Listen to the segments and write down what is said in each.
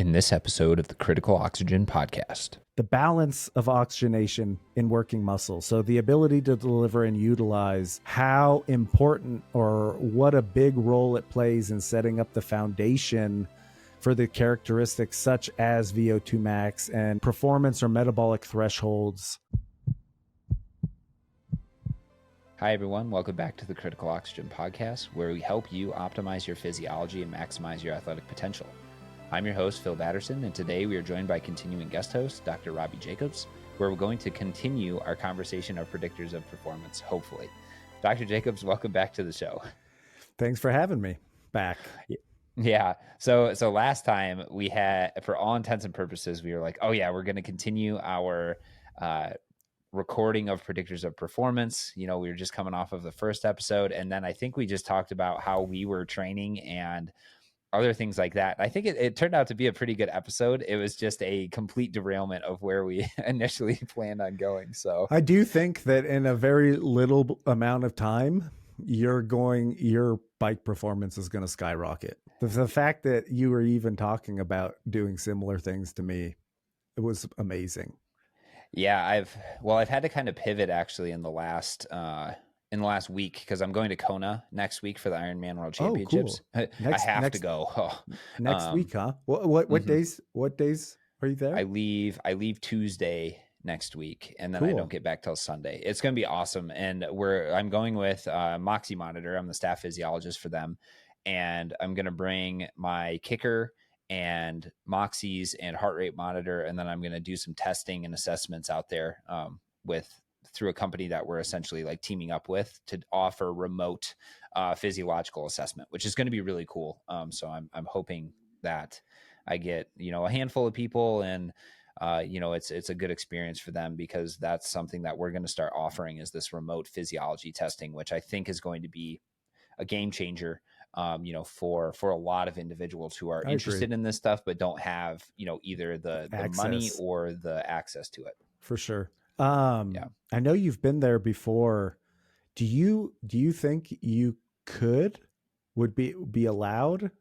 in this episode of the Critical Oxygen Podcast. The balance of oxygenation in working muscle. So the ability to deliver and utilize, how important or what a big role it plays in setting up the foundation for the characteristics such as V02 max and performance or metabolic thresholds. Hi, everyone. Welcome back to the Critical Oxygen Podcast, where we help you optimize your physiology and maximize your athletic potential. I'm your host, Phil Batterson, and today we are joined by continuing guest host, Dr. Robbie Jacobs, where we're going to continue our conversation of predictors of performance, hopefully. Dr. Jacobs, welcome back to the show. Thanks for having me back. Yeah. So last time we had, for all intents and purposes, we were like, oh yeah, we're going to continue our recording of predictors of performance. You know, we were just coming off of the first episode, and then I think we just talked about how we were training and other things like that. I think it turned out to be a pretty good episode. It was just a complete derailment of where we initially planned on going. So I do think that in a very little amount of time, your bike performance is going to skyrocket. The fact that you were even talking about doing similar things to me, it was amazing. Yeah, I've had to kind of pivot actually in the last week, because I'm going to Kona next week for the Ironman World Championships. Oh, cool. I have to go. Oh. Next week, huh? What days are you there? I leave Tuesday next week, and then I don't get back till Sunday. It's going to be awesome. And I'm going with Moxy Monitor. I'm the staff physiologist for them, and I'm going to bring my kicker and Moxy's and heart rate monitor, and then I'm going to do some testing and assessments out there through a company that we're essentially like teaming up with to offer remote physiological assessment, which is going to be really cool. So I'm hoping that I get, a handful of people, and it's a good experience for them, because that's something that we're going to start offering, is this remote physiology testing, which I think is going to be a game changer, for a lot of individuals who are interested in this stuff, but don't have, either the money or the access to it. For sure. I know you've been there before. Do you think you would be allowed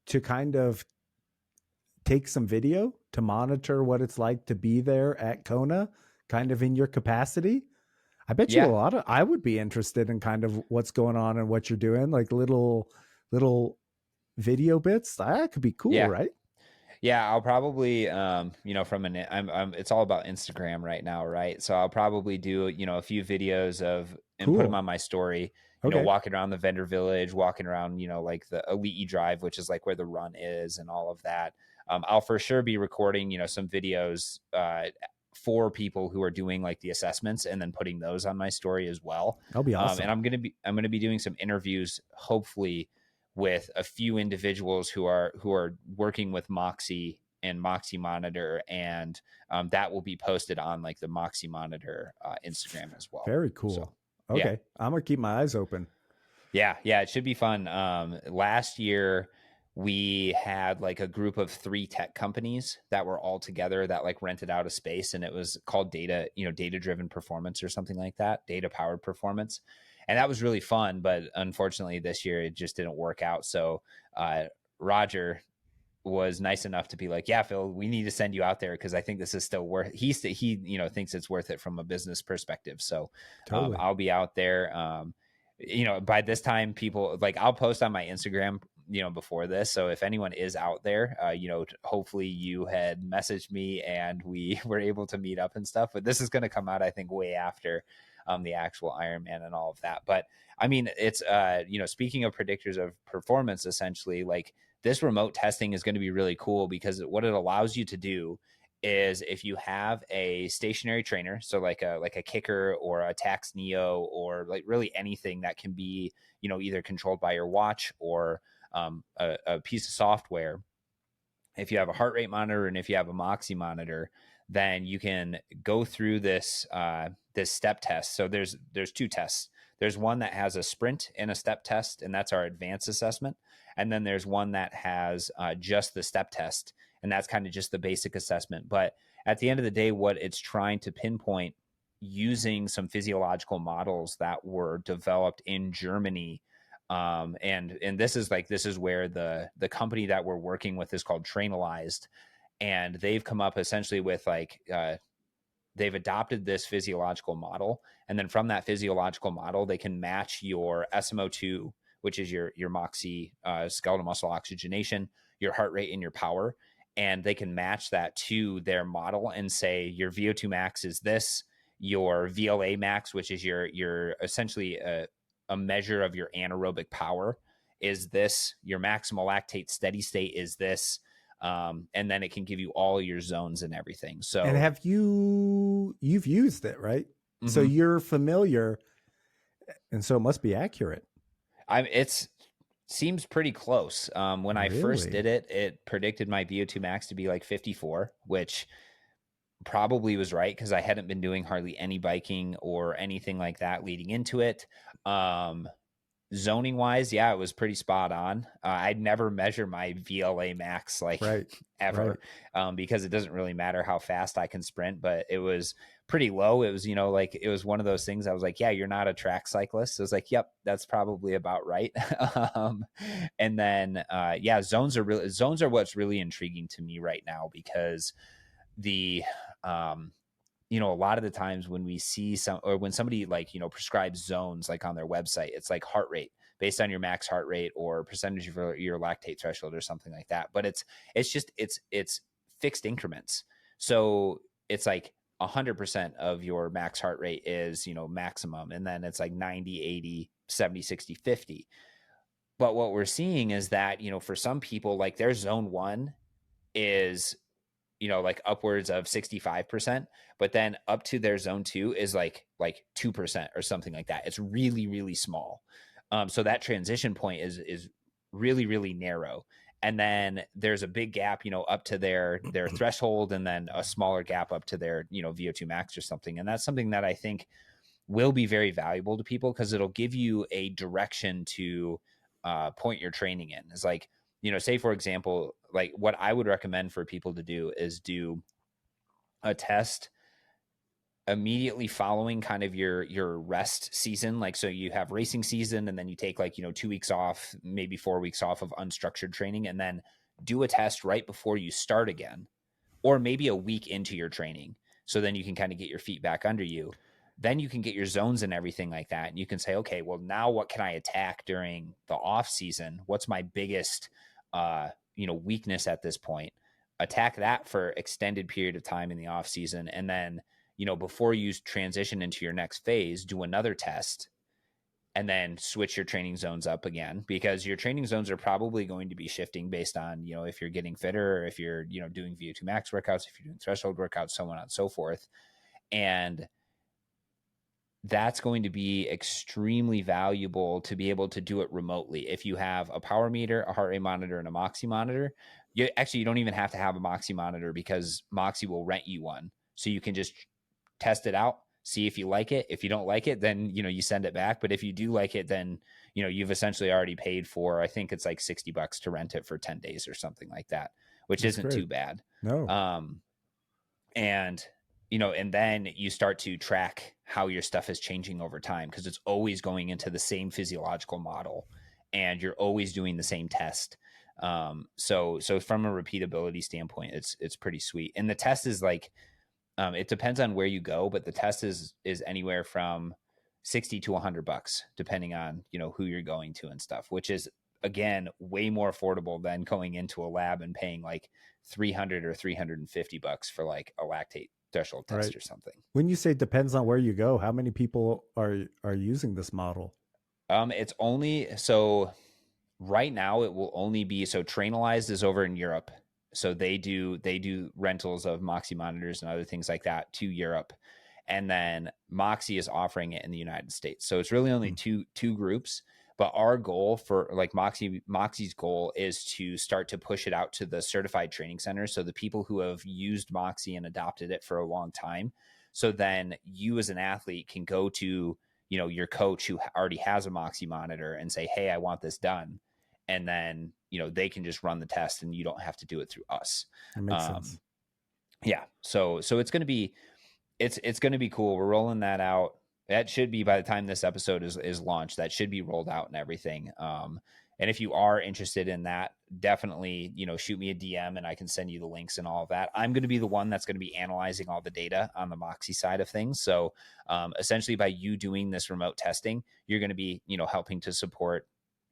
to kind of take some video to monitor what it's like to be there at Kona, kind of in your capacity? I bet you I would be interested in kind of what's going on and what you're doing, like little video bits. That could be cool, right? Yeah, I'll probably, it's all about Instagram right now, right? So I'll probably do, a few videos and put them on my story, walking around the vendor village, walking around, like the Elite Drive, which is like where the run is and all of that. I'll for sure be recording, some videos for people who are doing like the assessments, and then putting those on my story as well. That'll be awesome. And I'm going to be doing some interviews, hopefully, with a few individuals who are working with Moxy and Moxy Monitor, and that will be posted on like the Moxy Monitor Instagram as well. Very cool. So, okay. I'm gonna keep my eyes open. Yeah, it should be fun. Last year we had like a group of 3 tech companies that were all together that like rented out a space, and it was called data driven performance or something like that, data powered performance. And that was really fun, but unfortunately this year it just didn't work out. So Roger was nice enough to be like, yeah, Phil, we need to send you out there, because I think this is still worth, he thinks it's worth it from a business perspective. So totally. I'll be out there. By this time, people like, I'll post on my Instagram, before this. So if anyone is out there, hopefully you had messaged me and we were able to meet up and stuff, but this is going to come out, I think, way after the actual Ironman and all of that. But I mean, it's, speaking of predictors of performance, essentially, like this remote testing is going to be really cool, because what it allows you to do is, if you have a stationary trainer, so like a kicker or a Tax Neo, or like really anything that can be, either controlled by your watch or a piece of software. If you have a heart rate monitor and if you have a Moxy monitor, then you can go through this step test. So there's 2 tests. There's one that has a sprint and a step test, and that's our advanced assessment. And then there's one that has just the step test, and that's kind of just the basic assessment. But at the end of the day, what it's trying to pinpoint, using some physiological models that were developed in Germany And this is where the company that we're working with is called Trainalized, and they've come up essentially with like they've adopted this physiological model, and then from that physiological model they can match your SMO2, which is your moxie, skeletal muscle oxygenation, your heart rate, and your power, and they can match that to their model and say your VO2 max is this, your VLA max, which is your essentially a measure of your anaerobic power, is this, your maximal lactate steady state is this, and then it can give you all your zones and everything. And So you've used it, right? So mhm. you're familiar, and so it must be accurate. It's seems pretty close. When I first Really? did it, it predicted my VO2 max to be like 54, which probably was right because I hadn't been doing hardly any biking or anything like that leading into it. Um, Zoning wise, yeah, it was pretty spot on. I'd never measure my VLA max like Right. Right. ever, because it doesn't really matter how fast I can sprint, but it was pretty low. It was, like it was one of those things I was like, yeah, you're not a track cyclist. So I was like, yep, that's probably about right. And then, yeah, zones are what's really intriguing to me right now because the, um, a lot of the times when we see or when somebody like, prescribes zones like on their website, it's like heart rate based on your max heart rate or percentage of your lactate threshold or something like that. But it's fixed increments. So it's like 100% of your max heart rate is, maximum. And then it's like 90, 80, 70, 60, 50. But what we're seeing is that, for some people, like their zone one is, like upwards of 65%, but then up to their zone two is like 2% or something like that. It's really, really small. So that transition point is really, really narrow. And then there's a big gap, up to their threshold, and then a smaller gap up to their, VO2 max or something. And that's something that I think will be very valuable to people because it'll give you a direction to point your training in. It's like, say for example, like what I would recommend for people to do is do a test immediately following kind of your rest season. Like, so you have racing season and then you take like, 2 weeks off, maybe 4 weeks off of unstructured training, and then do a test right before you start again, or maybe a week into your training. So then you can kind of get your feet back under you. Then you can get your zones and everything like that. And you can say, okay, well, now what can I attack during the off season? What's my biggest, weakness at this point? Attack that for extended period of time in the off season. And then, before you transition into your next phase, do another test and then switch your training zones up again, because your training zones are probably going to be shifting based on, if you're getting fitter, or if you're, doing VO2 max workouts, if you're doing threshold workouts, so on and so forth. And that's going to be extremely valuable to be able to do it remotely. If you have a power meter, a heart rate monitor, and a Moxie monitor, you don't even have to have a Moxie monitor because Moxie will rent you one. So you can just test it out, see if you like it. If you don't like it, then, you send it back. But if you do like it, then, you've essentially already paid for, I think it's like $60 to rent it for 10 days or something like that, which That's isn't great. too bad. No. And and then you start to track how your stuff is changing over time, because it's always going into the same physiological model and you're always doing the same test. So from a repeatability standpoint, it's pretty sweet. And the test is like, it depends on where you go, but the test is anywhere from 60 to $100, depending on, who you're going to and stuff, which is, again, way more affordable than going into a lab and paying like 300 or $350 for like a lactate threshold Right. test or something. When you say depends on where you go, how many people are using this model? It's only, so right now it will only be, so Trainalized is over in Europe. So they do rentals of Moxie monitors and other things like that to Europe. And then Moxie is offering it in the United States. So it's really only two groups. But our goal for like Moxie's goal is to start to push it out to the certified training centers. So the people who have used Moxie and adopted it for a long time. So then you as an athlete can go to, your coach who already has a Moxie monitor and say, hey, I want this done. And then, they can just run the test and you don't have to do it through us. That makes sense. Yeah. So it's going to be, it's going to be cool. We're rolling that out. That should be, by the time this episode is launched, that should be rolled out and everything. And if you are interested in that, definitely, shoot me a DM and I can send you the links and all of that. I'm going to be the one that's going to be analyzing all the data on the Moxie side of things. So essentially, by you doing this remote testing, you're going to be, helping to support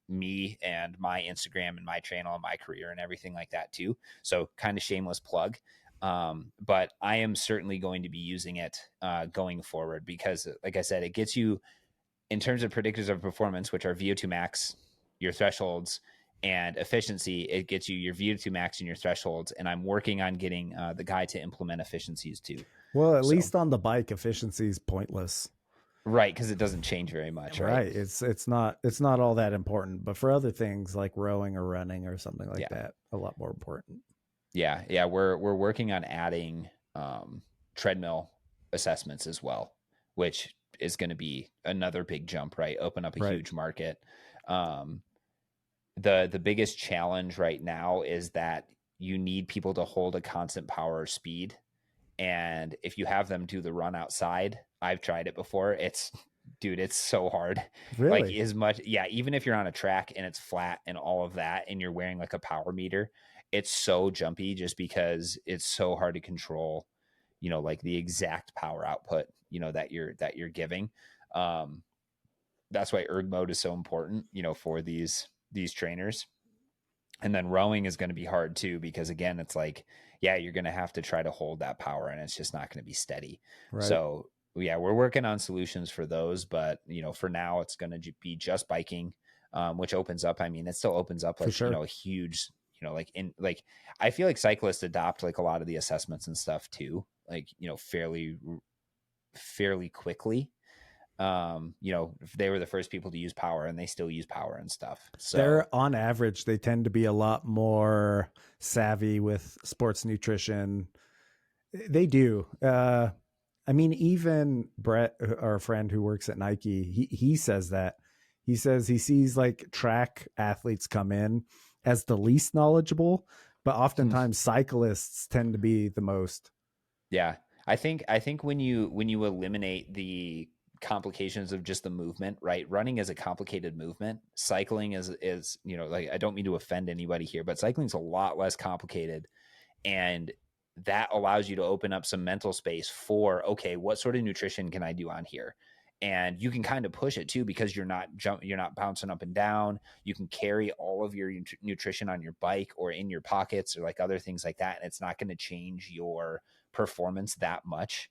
me and my Instagram and my channel and my career and everything like that too. So kind of shameless plug. But I am certainly going to be using it going forward because, like I said, it gets you, in terms of predictors of performance, which are VO2 max, your thresholds, and efficiency, it gets you your VO2 max and your thresholds. And I'm working on getting the guy to implement efficiencies too. Well, at least on the bike, efficiency is pointless. Right, because it doesn't change very much, right? It's not all that important, but for other things like rowing or running or something like that, a lot more important. Yeah, we're working on adding treadmill assessments as well, which is going to be another big jump, right? Open up a huge market. The biggest challenge right now is that you need people to hold a constant power or speed, and if you have them do the run outside, I've tried it before. It's so hard. Really? Like even if you're on a track and it's flat and all of that, and you're wearing like a power meter, it's so jumpy just because it's so hard to control, like the exact power output, that you're giving. That's why erg mode is so important, for these trainers. And then rowing is going to be hard too, because again, it's like, you're going to have to try to hold that power and it's just not going to be steady. Right. So we're working on solutions for those, but for now it's going to be just biking, which opens up, it still opens up like, a huge, I feel like cyclists adopt like a lot of the assessments and stuff too, like, fairly quickly. If they were the first people to use power and they still use power and stuff. So they're on average, they tend to be a lot more savvy with sports nutrition. They do. Even Brett, our friend who works at Nike, he says that. He says he sees like track athletes come in as the least knowledgeable, but oftentimes cyclists tend to be the most. Yeah. I think when you eliminate the complications of just the movement, right? Running is a complicated movement. Cycling is like, I don't mean to offend anybody here, but cycling is a lot less complicated, and that allows you to open up some mental space for, okay, what sort of nutrition can I do on here? And you can kind of push it too, because you're not bouncing up and down. You can carry all of your nutrition on your bike or in your pockets or like other things like that, and it's not going to change your performance that much.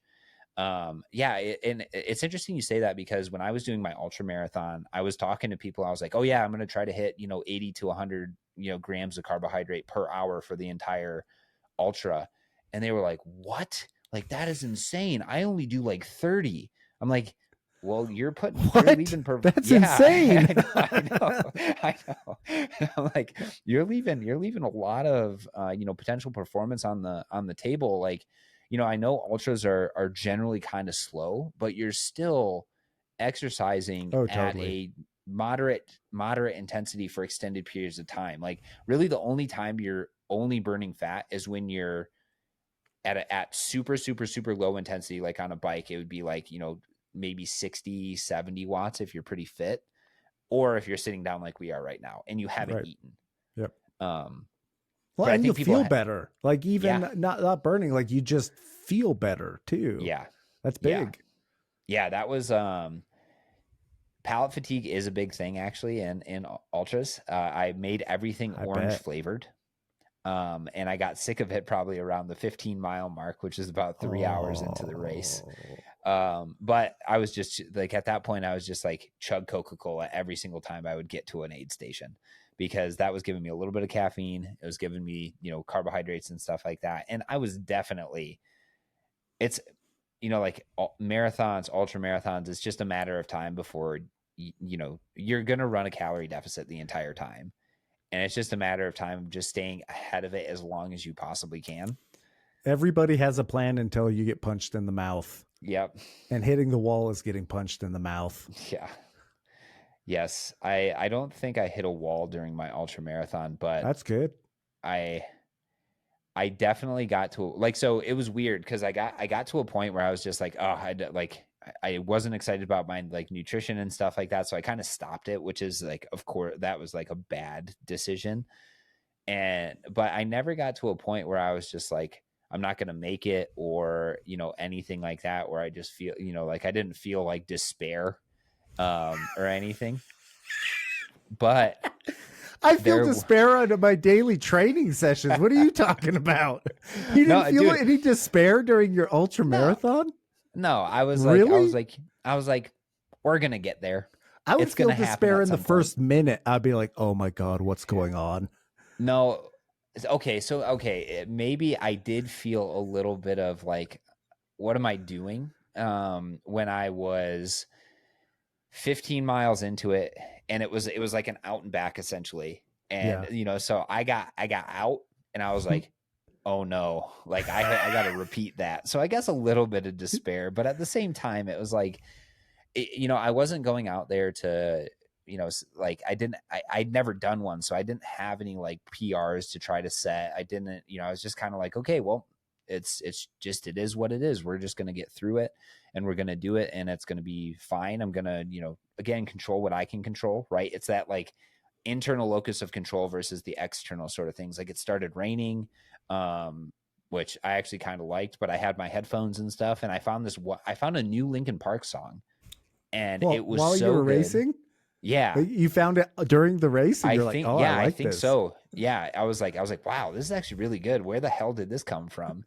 And it's interesting you say that, because when I was doing my ultra marathon, I was talking to people. I was like, oh yeah, I'm going to try to hit 80 to 100 grams of carbohydrate per hour for the entire ultra, and they were like, what? Like, that is insane. I only do like 30. I'm like, well, you're leaving that's insane. I know. I'm like, you're leaving a lot of potential performance on the table. Like, I know ultras are generally kind of slow, but you're still exercising at a moderate intensity for extended periods of time. Like, really the only time you're only burning fat is when you're at super, super, super low intensity. Like on a bike, it would be like, maybe 60, 70 watts if you're pretty fit, or if you're sitting down like we are right now and you haven't eaten. Yep. Well, and you feel better, like even not burning, like you just feel better too. Yeah. That's big. Yeah. That was, palate fatigue is a big thing actually in ultras. I made everything orange flavored. And I got sick of it probably around the 15-mile mark, which is about 3 hours into the race. But I was just like, at that point, I was just like, chug Coca-Cola every single time I would get to an aid station, because that was giving me a little bit of caffeine. It was giving me, carbohydrates and stuff like that. And I was definitely, it's, like marathons, ultra marathons, it's just a matter of time before, you're going to run a calorie deficit the entire time. And it's just a matter of time of just staying ahead of it as long as you possibly can. Everybody has a plan until you get punched in the mouth. Yep. And hitting the wall is getting punched in the mouth. Yeah. Yes. I don't think I hit a wall during my ultra marathon, but that's good. I definitely got to, like, so it was weird because I got to a point where I was just like, oh, I wasn't excited about my like nutrition and stuff like that. So I kind of stopped it, which is like, of course, that was like a bad decision. But I never got to a point where I was just like, I'm not going to make it, or, you know, anything like that, where I just feel, you know, like I didn't feel like despair, or anything. But I feel despair on my daily training sessions. What are you talking about? You didn't feel any despair during your ultra marathon? No, I was really? I was like, we're going to get there. I would feel despair in the first minute. I'd be like, oh my God, what's going on? No. Okay. So, okay. Maybe I did feel a little bit of like, what am I doing? When I was 15 miles into it, and it was like an out and back essentially. And, you know, so I got out, and I was like, oh no, like I got to repeat that. So I guess a little bit of despair, but at the same time, it was like, you know, I wasn't going out there to, you know, like I'd never done one. So I didn't have any like PRs to try to set. I didn't, you know, I was just kind of like, okay, well, it's just, it is what it is. We're just going to get through it, and we're going to do it, and it's going to be fine. I'm going to, you know, again, control what I can control, right? It's that like internal locus of control versus the external sort of things. Like it started raining, which I actually kind of liked, but I had my headphones and stuff, and I found a new Linkin Park song, and it was while so you were good. Racing. Yeah, you found it during the race, and you're like, oh, yeah, I like think this. so. Yeah, I was like, wow, this is actually really good. Where the hell did this come from?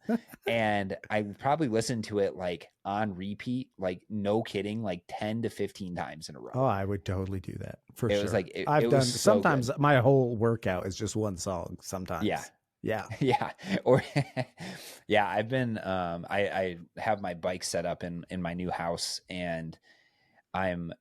And I probably listened to it like on repeat, like no kidding, like 10 to 15 times in a row. Oh, I would totally do that for sure. It was like I've done so sometimes good. My whole workout is just one song. Sometimes, yeah. Or yeah, I've been I have my bike set up in my new house, and I'm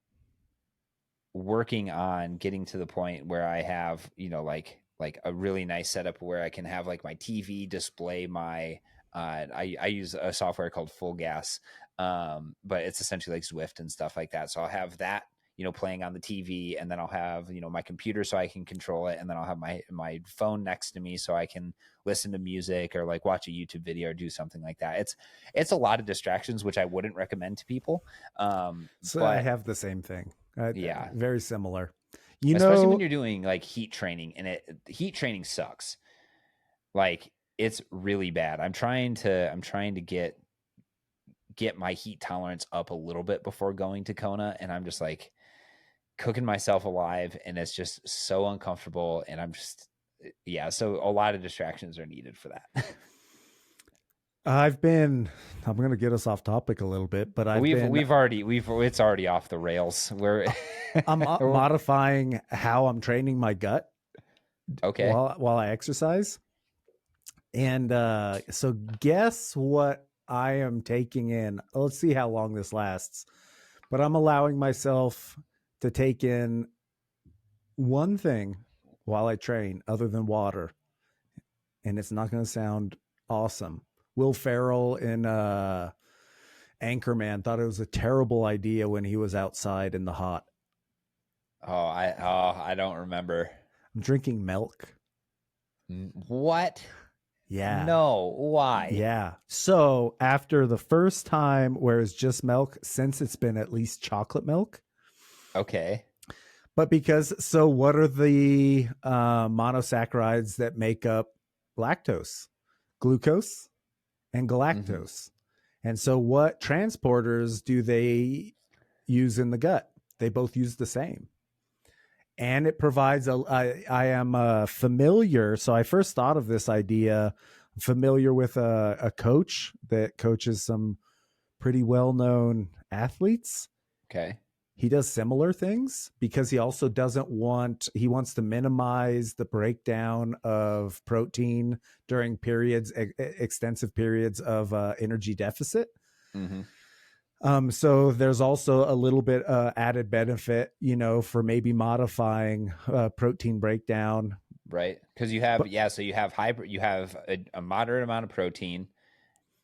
working on getting to the point where I have, you know, like a really nice setup where I can have like my TV display my I use a software called Full Gas, but it's essentially like Zwift and stuff like that. So I'll have that, you know, playing on the TV, and then I'll have, you know, my computer so I can control it, and then I'll have my phone next to me so I can listen to music or like watch a YouTube video or do something like that. It's a lot of distractions, which I wouldn't recommend to people. So I have the same thing. Yeah, very similar. Especially when you're doing like heat training, and heat training sucks. Like it's really bad. I'm trying to get my heat tolerance up a little bit before going to Kona, and I'm just like cooking myself alive, and it's just so uncomfortable, and I'm so a lot of distractions are needed for that. I'm going to get us off topic a little bit, but it's already off the rails. I'm modifying how I'm training my gut. Okay. While I exercise. And so guess what I am taking in? Let's see how long this lasts. But I'm allowing myself to take in one thing while I train other than water. And it's not going to sound awesome. Will Ferrell in Anchorman thought it was a terrible idea when he was outside in the hot. I don't remember. I'm drinking milk. What? Yeah. No, why? Yeah. So after the first time where it's just milk, since it's been at least chocolate milk. Okay. But what are the monosaccharides that make up lactose? Glucose and galactose. Mm-hmm. And so what transporters do they use in the gut? They both use the same. And it provides I am familiar. So I first thought of this idea, familiar with a coach that coaches some pretty well-known athletes. Okay. He does similar things because he also he wants to minimize the breakdown of protein during extensive periods of energy deficit. Mm-hmm. So there's also a little bit added benefit, you know, for maybe modifying protein breakdown. Right. Because you have a moderate amount of protein.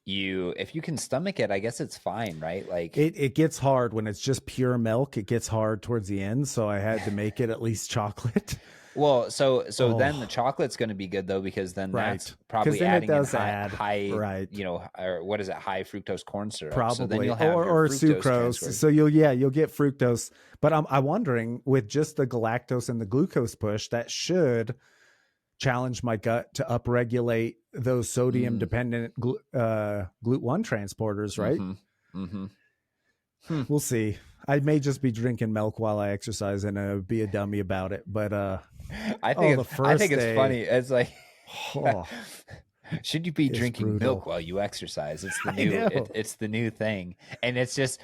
If you can stomach it, I guess it's fine, right? Like it gets hard when it's just pure milk. It gets hard towards the end, so I had to make it at least chocolate. Well, so then the Oh, chocolate's going to be good though, because then that's right. Because probably then it adding in does add, high, right? or what is it? High fructose corn syrup. So then Probably, you'll have your or fructose sucrose. transferred. So you'll get fructose. But I'm wondering, with just the galactose and the glucose push, that should challenge my gut to upregulate those sodium Mm. dependent GLUT1 transporters, right? Mm-hmm. Mm-hmm. Hmm. We'll see. I may just be drinking milk while I exercise and be a dummy about it. But oh, the I think first it's day, funny. It's like, oh, should you be is drinking milk brutal. while you exercise? It's the I new know. it's the new thing. And it's just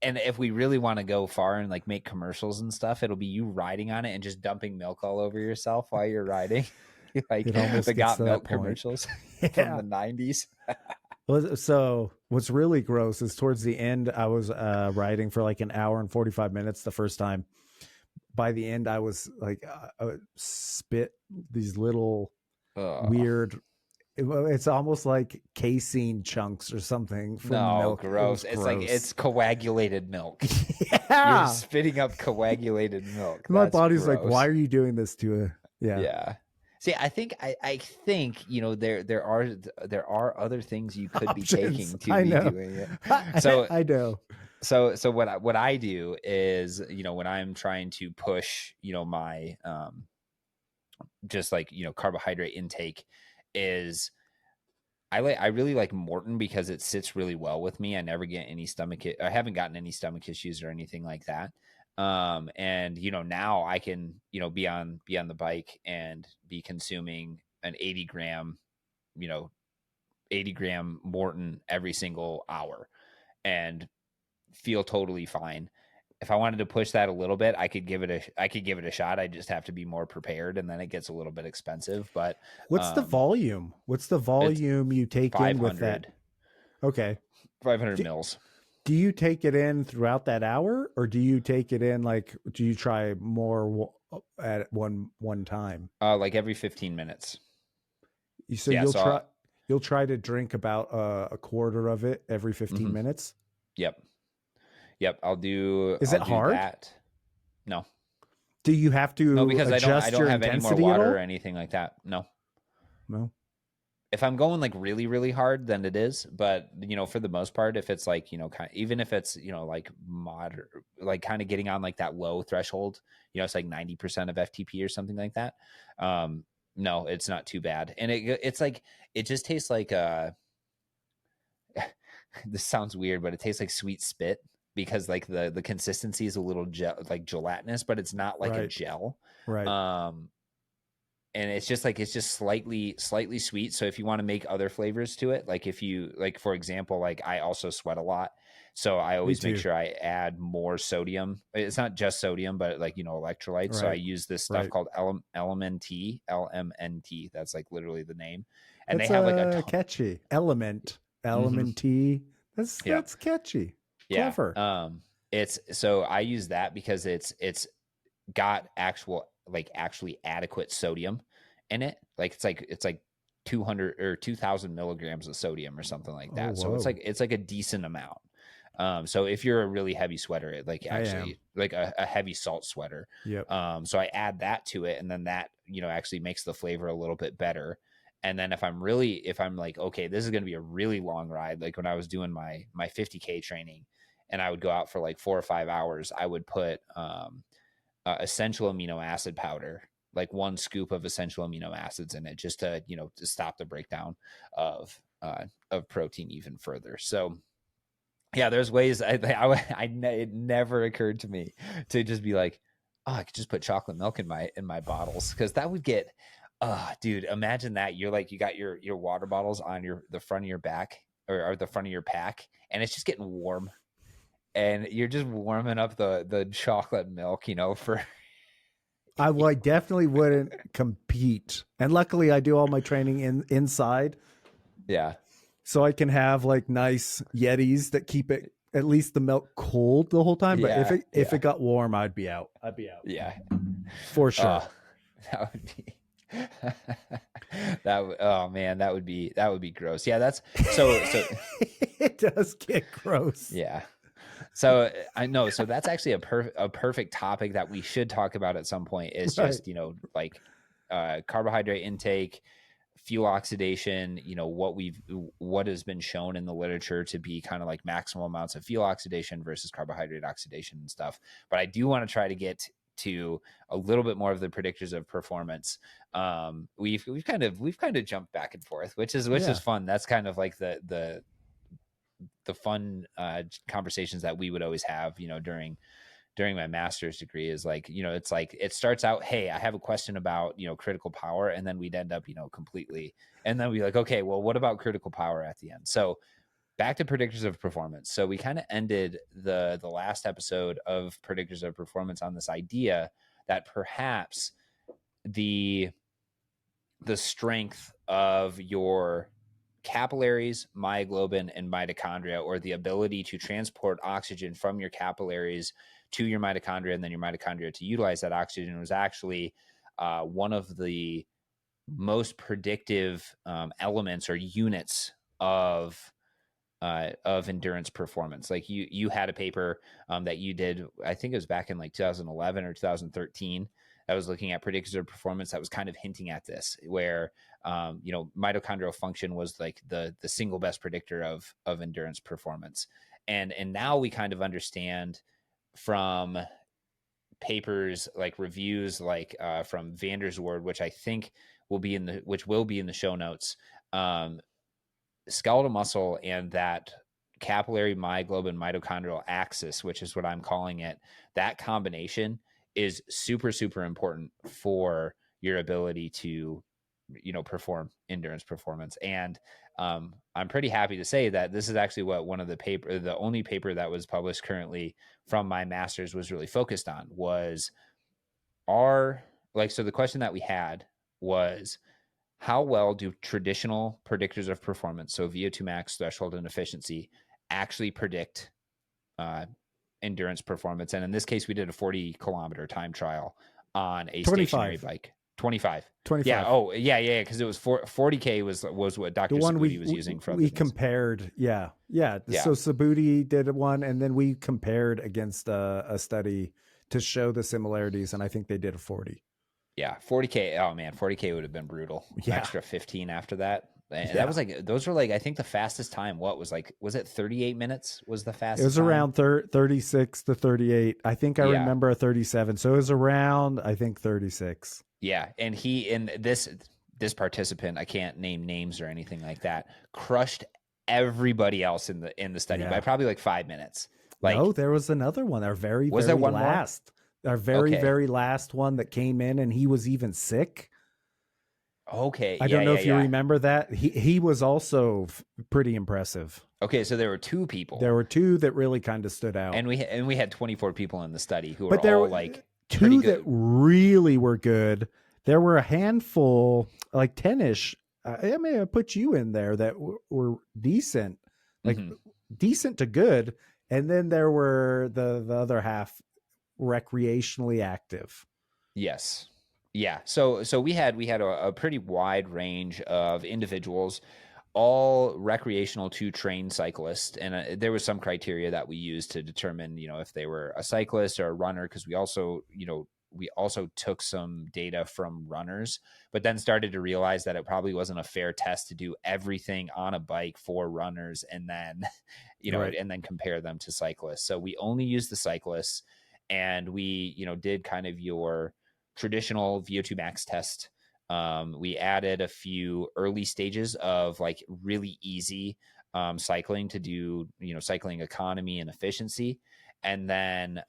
and if we really want to go far and like make commercials and stuff, it'll be you riding on it and just dumping milk all over yourself while you're riding. Like It almost the gets got to that milk point. commercials from Yeah. the 90s. Well, so what's really gross is towards the end, I was riding for like an hour and 45 minutes the first time. By the end, I was like, spit these little Oh, weird, it's almost like casein chunks or something from the no, milk. It was gross. It's like gross. it's coagulated milk. You're Yeah. spitting up coagulated milk. My That's body's like, why gross. are you doing this to a, yeah. Yeah. See, I think, there are other things you could be Options. taking to I be know. doing it. So I know. so what I do is, when I'm trying to push, my just like, carbohydrate intake is I really like Morton because it sits really well with me. I never get any I haven't gotten any stomach issues or anything like that. And now I can, be on the bike and be consuming an 80 gram, you know, 80 gram Morton every single hour and feel totally fine. If I wanted to push that a little bit, I could give it a shot. I just have to be more prepared, and then it gets a little bit expensive, but What's the um volume? What's the it's volume you take in with that? 500 Okay. 500 Do, mils. do you take it in throughout that hour, or do you take it in like, do you try more at one time? Like every 15 minutes. So Yeah, so you'll try to drink about a quarter of it every 15 mhm. minutes. Yep. Yep, Is I'll it do hard? that. No. Do you have No, to because I adjust don't your have any more intensity at water or all? anything like that. No. No. If I'm going like really really hard, then it is, but for the most part, if it's like, even if it's, like moderate, like kind of getting on like that low threshold, it's like 90% of FTP or something like that. Um no, it's not too bad. And it's like it just tastes like this sounds weird, but it tastes like sweet spit because like the consistency is a little like gelatinous, but it's not like a Right. gel. Right. Um, and it's just slightly sweet. So if you want to make other flavors to it, like if you like, for example, like I also sweat a lot. So I Me always make too. sure I add more sodium. It's not just sodium, but like, electrolytes. So I Right. use this stuff Right. called LMNT. That's like literally the name. And they That's have like a a ton. catchy element. Mm-hmm. Element T. Yeah. That's catchy. Yeah. Clever. It's so I use that because it's got actually adequate sodium in it. Like it's like 200 or 2000 milligrams of sodium or something like Oh, that. So whoa. it's like a decent amount. So if you're a really heavy sweater, it like I am. actually like a heavy salt sweater. Yep. So I add that to it, and then that, actually makes the flavor a little bit better. And then if I'm like, okay, this is going to be a really long ride. Like when I was doing my 50K training and I would go out for like 4 or 5 hours, I would put, essential amino acid powder, like 1 scoop of essential amino acids in it, just to to stop the breakdown of protein even further. So yeah, there's ways. It never occurred to me to just be like, oh, I could just put chocolate milk in my bottles, because that would get, dude, imagine that you're like, you got your water bottles on the front of your back, or the front of your pack, and it's just getting warm, and you're just warming up the chocolate milk, for I definitely wouldn't compete. And luckily I do all my training inside. yeah. So I can have like nice Yetis that keep it, at least the milk, cold the whole time. But Yeah, if yeah, it got warm, I'd be out. yeah. For sure. That would be oh man, that would be gross. Yeah, that's so It does get gross. yeah. So I know. So that's actually a perfect topic that we should talk about at some point. Is Right. just like carbohydrate intake, fuel oxidation. What has been shown in the literature to be kind of like maximal amounts of fuel oxidation versus carbohydrate oxidation and stuff. But I do want to try to get to a little bit more of the predictors of performance. We've kind of jumped back and forth, which is fun. That's kind of like the fun conversations that we would always have, during my master's degree is like, it's like, it starts out, hey, I have a question about, critical power. And then we'd end up, completely. And then we like, okay, well, what about critical power at the end? So back to predictors of performance. So we kind of ended the last episode of predictors of performance on this idea that perhaps the strength of your capillaries, myoglobin, and mitochondria, or the ability to transport oxygen from your capillaries to your mitochondria and then your mitochondria to utilize that oxygen, was actually one of the most predictive elements or units of endurance performance. Like you had a paper that you did, I think it was back in like 2011 or 2013, that was looking at predictors of performance that was kind of hinting at this, where mitochondrial function was like the single best predictor of endurance performance. And now we kind of understand from papers, like reviews, like from Vandersword, which I think will be in the show notes. Skeletal muscle and that capillary myoglobin mitochondrial axis, which is what I'm calling it, that combination is super, super important for your ability to, perform endurance performance. And I'm pretty happy to say that this is actually what the only paper that was published currently from my master's was really focused on, was so the question that we had was, how well do traditional predictors of performance, so VO2 max, threshold, and efficiency, actually predict endurance performance? And in this case, we did a 40-kilometer time trial on a 25. stationary bike. 25. 25. Yeah. Oh, yeah. Because it was 40K was what Dr. Sabuti was using for we compared. Yeah. So Sabuti did one, and then we compared against a study to show the similarities, and I think they did a 40. Yeah, 40K. Oh man, 40K would have been brutal. Yeah. Extra 15 after that. And that was like, those were like, I think the fastest time, was it 38 minutes was the fastest? It was around 36 to 38. I think I remember a 37. So it was around, I think, 36. Yeah. And this participant, I can't name names or anything like that, crushed everybody else in the study by probably like 5 minutes. Like, no, there was another one. Our very last. Our very last one that came in, and he was even sick. Okay. I don't know if you remember that. He was also pretty impressive. Okay, so there were two people. There were two that really kind of stood out. And we had 24 people in the study who were all like two that really were good. There were a handful, like 10-ish. I may have put you in there that were decent, like decent to good. And then there were the other half recreationally active. Yes. Yeah. So we had a pretty wide range of individuals, all recreational to trained cyclists. And there was some criteria that we used to determine, if they were a cyclist or a runner, because we also took some data from runners, but then started to realize that it probably wasn't a fair test to do everything on a bike for runners and then, and then compare them to cyclists. So we only used the cyclists, and we, did kind of your traditional VO2 max test. We added a few early stages of like really easy cycling to do, cycling economy and efficiency. And then,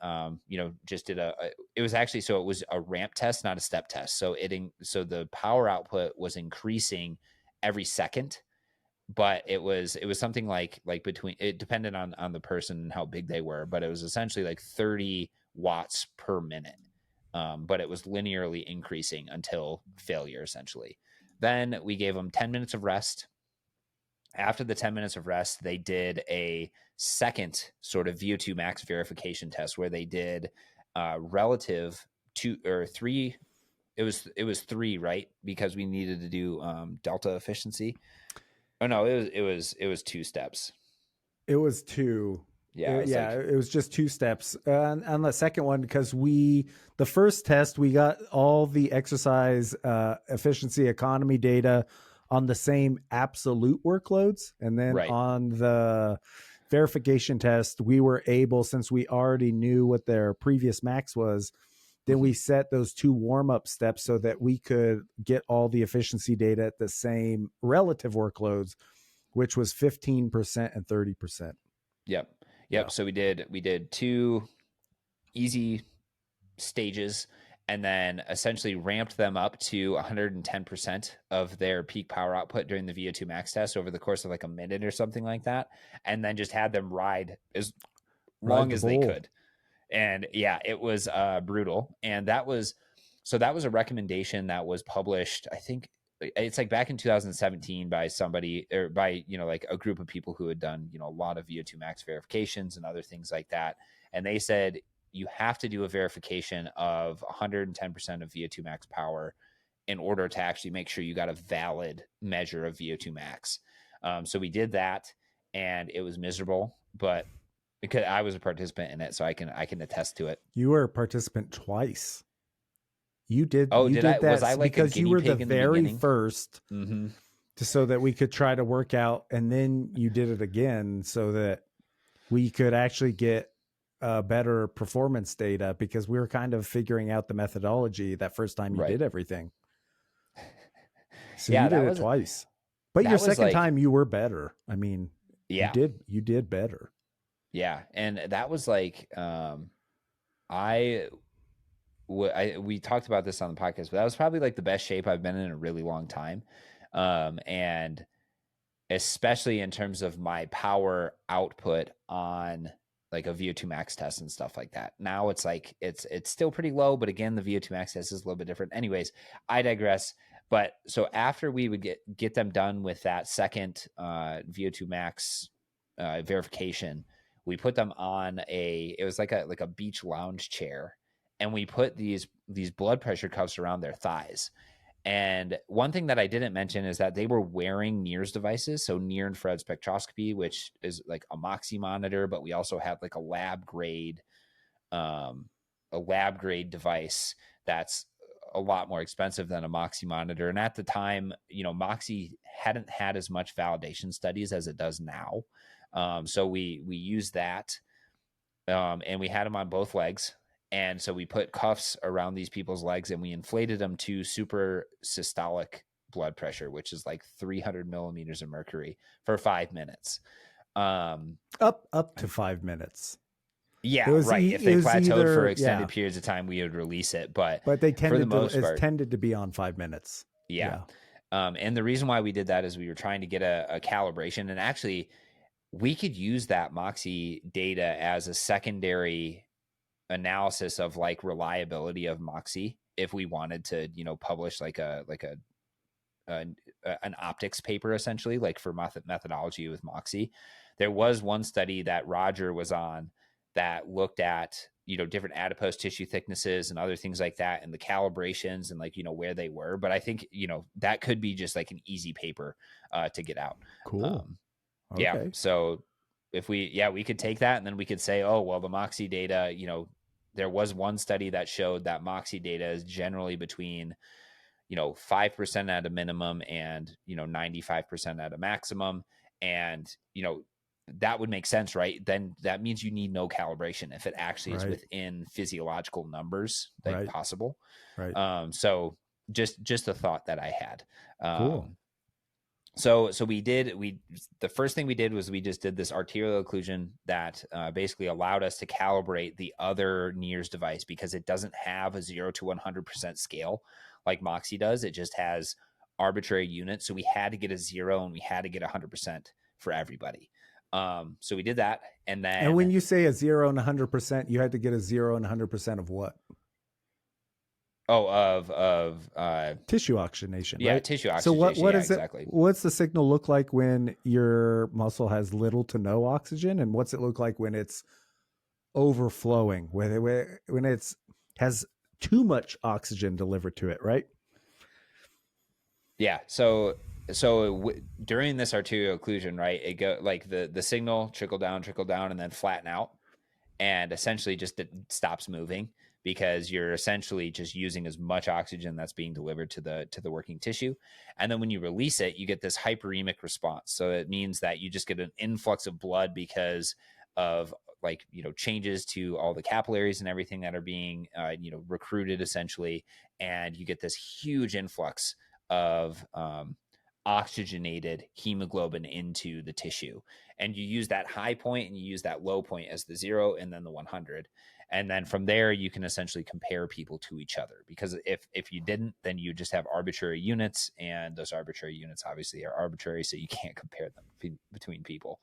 just did it was a ramp test, not a step test. So the power output was increasing every second, but it was something like between, it depended on the person and how big they were, but it was essentially like 30 watts per minute. But it was linearly increasing until failure, essentially. Then we gave them 10 minutes of rest. After the 10 minutes of rest, they did a second sort of VO2 max verification test where they did relative 2 or 3. It was 3, right? Because we needed to do delta efficiency. Oh no, it was 2 steps. It was 2. Yeah, it's like it was just 2 steps. And the second one, because the first test, we got all the exercise efficiency economy data on the same absolute workloads. And then right. on the verification test, we were able, since we already knew what their previous max was, then we set those 2 warm-up steps so that we could get all the efficiency data at the same relative workloads, which was 15% and 30%. Yep. Yeah. So we did 2 easy stages and then essentially ramped them up to 110% of their peak power output during the V02 max test over the course of like a minute or something like that. And then just had them ride as long as they could. And yeah, it was brutal. And that was a recommendation that was published, I think it's like back in 2017 by somebody, or by, like a group of people who had done, a lot of VO2 max verifications and other things like that. And they said, you have to do a verification of 110% of VO2 max power in order to actually make sure you got a valid measure of VO2 max. So we did that, and it was miserable, but because I was a participant in it, so I can attest to it. You were a participant twice. You did. Oh, you did did I? Was that I like because a you guinea were the pig in the very beginning? first, so that we could try to work out, and then you did it again so that we could actually get better performance data, because we were kind of figuring out the methodology that first time you did everything. So Yeah, you did it twice, but your second time you were better. I mean, yeah, you did better. Yeah, and that was like, we talked about this on the podcast, but that was probably like the best shape I've been in a really long time, and especially in terms of my power output on like a VO2 max test and stuff like that. Now it's like it's still pretty low, but again, the VO2 max test is a little bit different. Anyways, I digress. But so after we would get them done with that second VO2 max verification, we put them on it was like a beach lounge chair, and we put these blood pressure cuffs around their thighs. And one thing that I didn't mention is that they were wearing NIRS devices, so near infrared spectroscopy, which is like a Moxy monitor, but we also have like a lab grade device that's a lot more expensive than a Moxy monitor. And at the time, Moxy hadn't had as much validation studies as it does now. So we used that, and we had them on both legs. And so we put cuffs around these people's legs, and we inflated them to super systolic blood pressure, which is like 300 millimeters of mercury for 5 minutes. Up to 5 minutes. Yeah, right. If they plateaued for extended periods of time, we would release it. But they tended, for the most part, tended to be on 5 minutes. Yeah. And the reason why we did that is we were trying to get a calibration, and actually we could use that Moxy data as a secondary analysis of like reliability of Moxy if we wanted to, publish like an optics paper, essentially, like for methodology with Moxy. There was one study that Roger was on that looked at, different adipose tissue thicknesses and other things like that, and the calibrations and like, where they were. But I think, that could be just like an easy paper to get out. Cool. Okay. Yeah. So if we could take that, and then we could say, oh, well, the Moxy data, there was one study that showed that Moxy data is generally between, 5% at a minimum and, 95% at a maximum. And, that would make sense, right? Then that means you need no calibration if it actually is within physiological numbers, like possible. Right. So just a thought that I had. Cool. So the first thing we did was we just did this arterial occlusion that basically allowed us to calibrate the other NIRS device, because it doesn't have a 0 to 100% scale like Moxy does. It just has arbitrary units. So we had to get a 0 and we had to get 100% for everybody. So we did that. And when you say a 0 and 100%, you had to get a 0 and 100% of what? Oh, of tissue oxygenation, yeah, right? Tissue oxygenation. So what is exactly. What's the signal look like when your muscle has little to no oxygen, and what's it look like when it's overflowing, when it's has too much oxygen delivered to it, right? Yeah. So during this arterial occlusion, right, it go like the signal trickle down, and then flatten out, and essentially just it stops moving because you're essentially just using as much oxygen that's being delivered to the working tissue. And then when you release it, you get this hyperemic response. So it means that you just get an influx of blood because of changes to all the capillaries and everything that are being recruited essentially, and you get this huge influx of oxygenated hemoglobin into the tissue. And you use that high point and you use that low point as the 0 and then the 100. And then from there, you can essentially compare people to each other, because if you didn't, then you just have arbitrary units, and those arbitrary units obviously are arbitrary, so you can't compare them between people.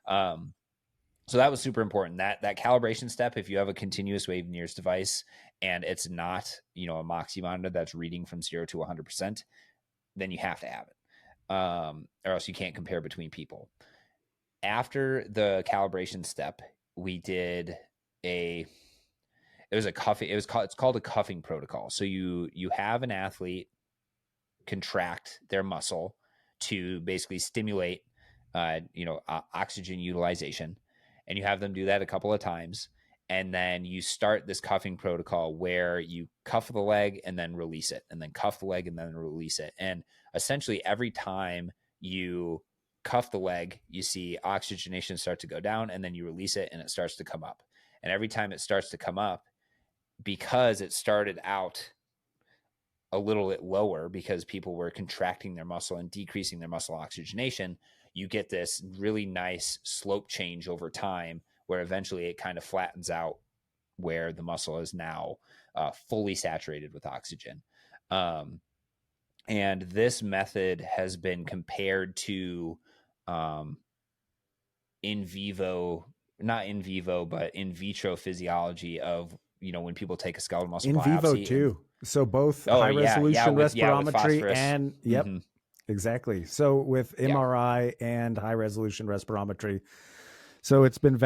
So that was super important. That calibration step, if you have a continuous wave NIRS device and it's not, a Moxie monitor that's reading from 0 to 100%, then you have to have it, or else you can't compare between people. After the calibration step, we did it's called a cuffing protocol. So you have an athlete contract their muscle to basically stimulate oxygen utilization, and you have them do that a couple of times, and then you start this cuffing protocol where you cuff the leg and then release it, and then cuff the leg and then release it. And essentially every time you cuff the leg, you see oxygenation start to go down, and then you release it and it starts to come up. And every time it starts to come up, because it started out a little bit lower because people were contracting their muscle and decreasing their muscle oxygenation, you get this really nice slope change over time where eventually it kind of flattens out where the muscle is now fully saturated with oxygen. And this method has been compared to in vitro physiology of, when people take a skeletal muscle in vivo biopsy. too. So both high resolution with respirometry phosphorus. and exactly. So with MRI and high resolution respirometry. So it's been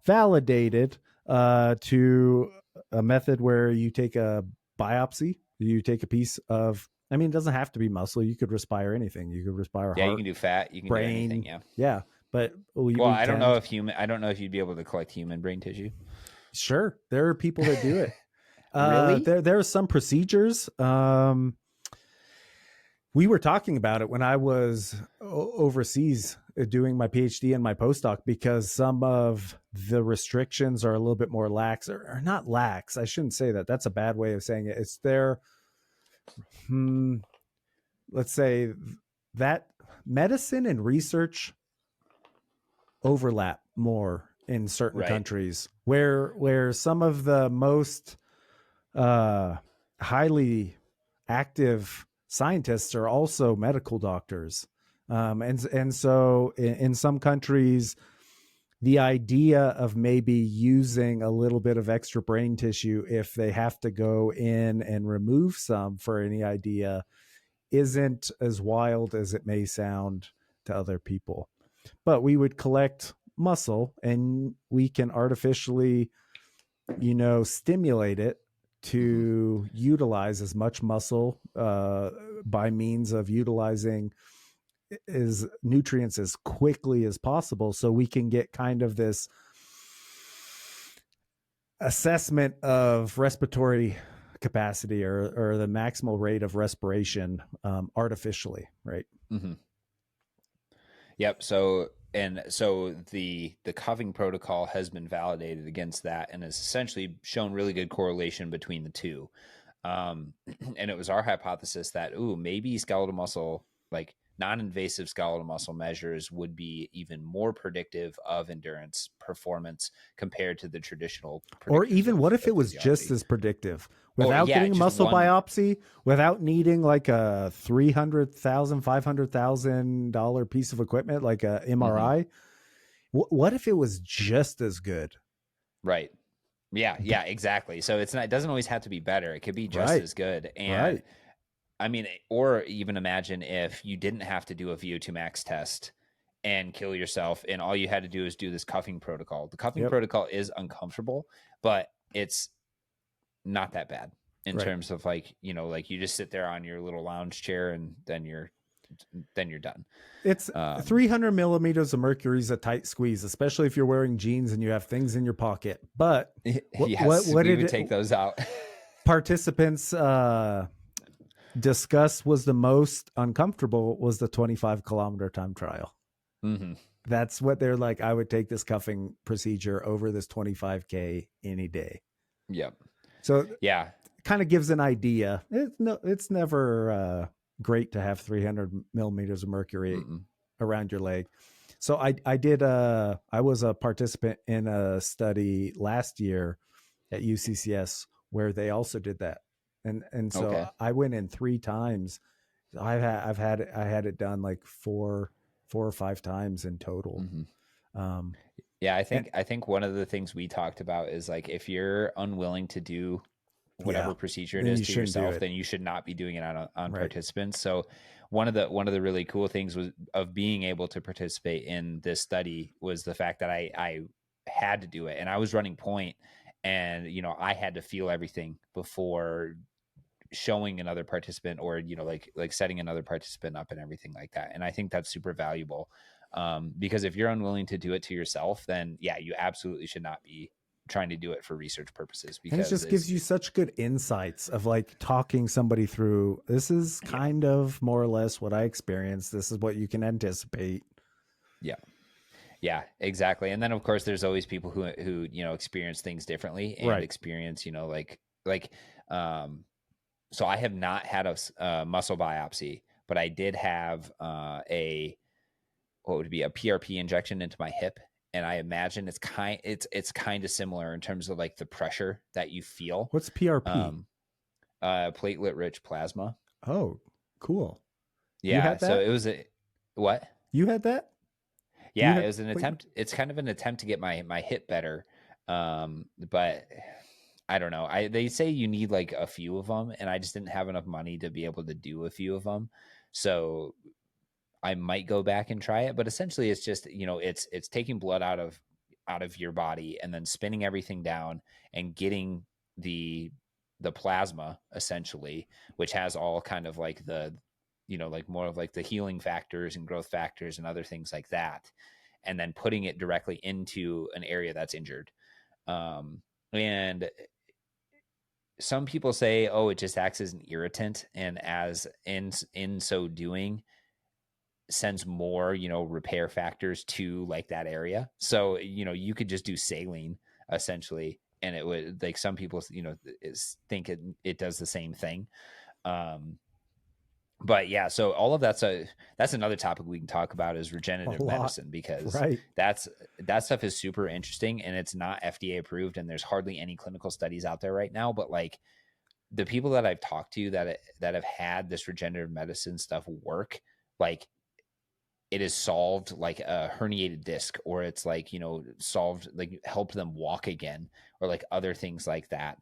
validated to a method where you take a biopsy, you take a piece of, it doesn't have to be muscle. You could respire anything. You could respire heart. You can do fat. You can brain, do anything. Yeah. Yeah. But I don't know if you'd be able to collect human brain tissue. Sure. There are people that do it. Really? There are some procedures. We were talking about it when I was overseas doing my PhD and my postdoc, because some of the restrictions are a little bit more lax, or not lax. I shouldn't say that. That's a bad way of saying it. It's their, let's say that medicine and research overlap more in certain countries where some of the most highly active scientists are also medical doctors. And so in some countries, the idea of maybe using a little bit of extra brain tissue if they have to go in and remove some for any idea isn't as wild as it may sound to other people. But we would collect muscle and we can artificially, stimulate it to utilize as much muscle by means of utilizing as nutrients as quickly as possible, so we can get kind of this assessment of respiratory capacity or the maximal rate of respiration artificially, right? Mm-hmm. Yep. So the cuffing protocol has been validated against that and has essentially shown really good correlation between the two. And it was our hypothesis that maybe skeletal muscle, like non-invasive skeletal muscle measures, would be even more predictive of endurance performance compared to the traditional. Or even what if it was just as predictive without getting a muscle biopsy, without needing like a $300,000, $500,000 piece of equipment like a MRI? What if it was just as good? Right. Yeah, exactly. So it doesn't always have to be better. It could be just as good. And or even imagine if you didn't have to do a V02 Max test and kill yourself, and all you had to do is do this cuffing protocol. The cuffing protocol is uncomfortable, but it's not that bad in terms of like you just sit there on your little lounge chair and then you're then you're done. It's 300 millimeters of mercury is a tight squeeze, especially if you're wearing jeans and you have things in your pocket. But yes, we would take those out. Participants discuss was the most uncomfortable was the 25-kilometer time trial. Mm-hmm. That's what they're like. I would take this cuffing procedure over this 25K any day. Yep. So yeah, kind of gives an idea. It's never great to have 300 millimeters of mercury around your leg. So I was a participant in a study last year at UCCS where they also did that. And so okay. I went in 3 times. I had it done like four or 5 times in total. Mm-hmm. Yeah, I think one of the things we talked about is like, if you're unwilling to do whatever procedure it is to yourself, then you should not be doing it on participants. So one of the really cool things of being able to participate in this study was the fact that I had to do it, and I was running point, and I had to feel everything before showing another participant, or like setting another participant up and everything like that. And I think that's super valuable, because if you're unwilling to do it to yourself, then you absolutely should not be trying to do it for research purposes, because and it just gives you such good insights of like talking somebody through, this is kind of more or less what I experienced, this is what you can anticipate. Yeah, exactly. And then of course there's always people who experience things differently and experience so I have not had a muscle biopsy, but I did have what would be a PRP injection into my hip. And I imagine it's kind of similar in terms of like the pressure that you feel. What's PRP? Platelet rich plasma. Oh, cool. Yeah. You had that? So it was what? You had that? Yeah, it was an attempt. It's kind of an attempt to get my hip better. But I don't know. They say you need like a few of them, and I just didn't have enough money to be able to do a few of them. So I might go back and try it, but essentially it's just, it's taking blood out of your body and then spinning everything down and getting the plasma essentially, which has all kind of like the, like more of like the healing factors and growth factors and other things like that. And then putting it directly into an area that's injured. And some people say, oh, it just acts as an irritant. And as in so doing, sends more repair factors to like that area. So you could just do saline essentially, and it would, like, some people think it does the same thing. But yeah, so all of that's another topic we can talk about, is regenerative medicine, because that stuff is super interesting, and it's not FDA approved, and there's hardly any clinical studies out there right now. But like, the people that I've talked to that have had this regenerative medicine stuff work, like, it is solved like a herniated disc, or it's like, solved, like helped them walk again, or like other things like that,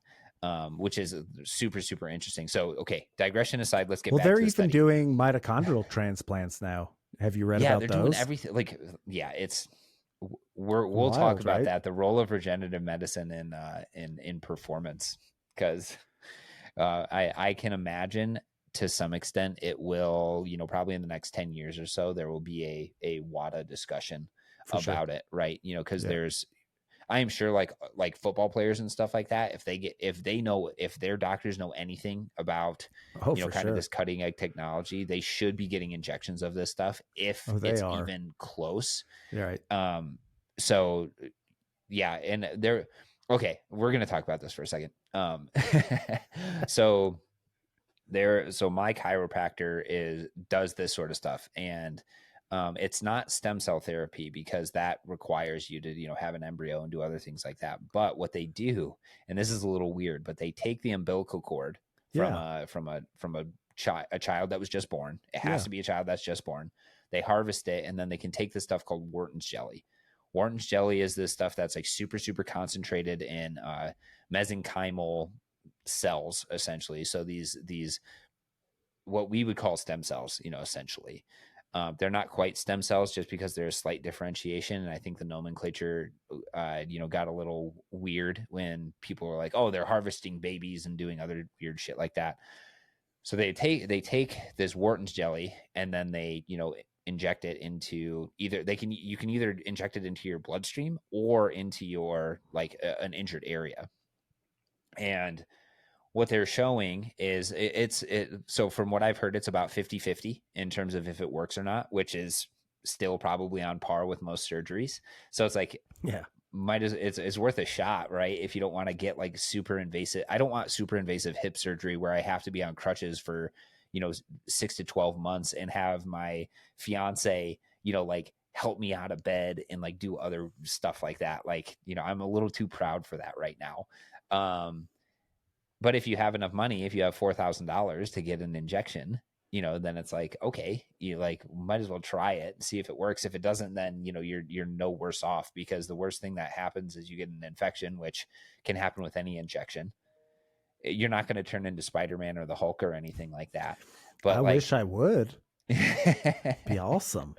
which is super, super interesting. So, okay, digression aside, let's get back to the study. They're even doing mitochondrial transplants now. Have you read about those? Yeah, they're doing everything. Like, yeah, we'll talk about that, the role of regenerative medicine in performance, because I can imagine, to some extent, it will, probably in the next 10 years or so, there will be a WADA discussion about it, right? Because there's, I am sure like football players and stuff like that, if their doctors know anything about, kind of this cutting edge technology, they should be getting injections of this stuff if it's even close. Right. So yeah, and okay, we're going to talk about this for a second. So my chiropractor does this sort of stuff, and it's not stem cell therapy, because that requires you to have an embryo and do other things like that. But what they do, and this is a little weird, but they take the umbilical cord from a child that was just born. It has to be a child that's just born. They harvest it, and then they can take this stuff called Wharton's jelly. Wharton's jelly is this stuff that's like super, super concentrated in mesenchymal cells, essentially. So these what we would call stem cells, essentially. They're not quite stem cells, just because there's slight differentiation. And I think the nomenclature, got a little weird when people were like, oh, they're harvesting babies and doing other weird shit like that. So they take this Wharton's jelly, and then they, inject it into you can either inject it into your bloodstream or into your an injured area. And what they're showing is so from what I've heard, it's about 50-50 in terms of if it works or not, which is still probably on par with most surgeries. So it's like, yeah, it's worth a shot, right? If you don't want to get like super invasive. I don't want super invasive hip surgery where I have to be on crutches for 6 to 12 months and have my fiance like help me out of bed and like do other stuff like that. Like, I'm a little too proud for that right now. But if you have enough money, if you have $4,000 to get an injection, then it's like, okay, you like might as well try it and see if it works. If it doesn't, then you're no worse off, because the worst thing that happens is you get an infection, which can happen with any injection. You're not going to turn into Spider-Man or the Hulk or anything like that. But I like, wish I would. Be awesome.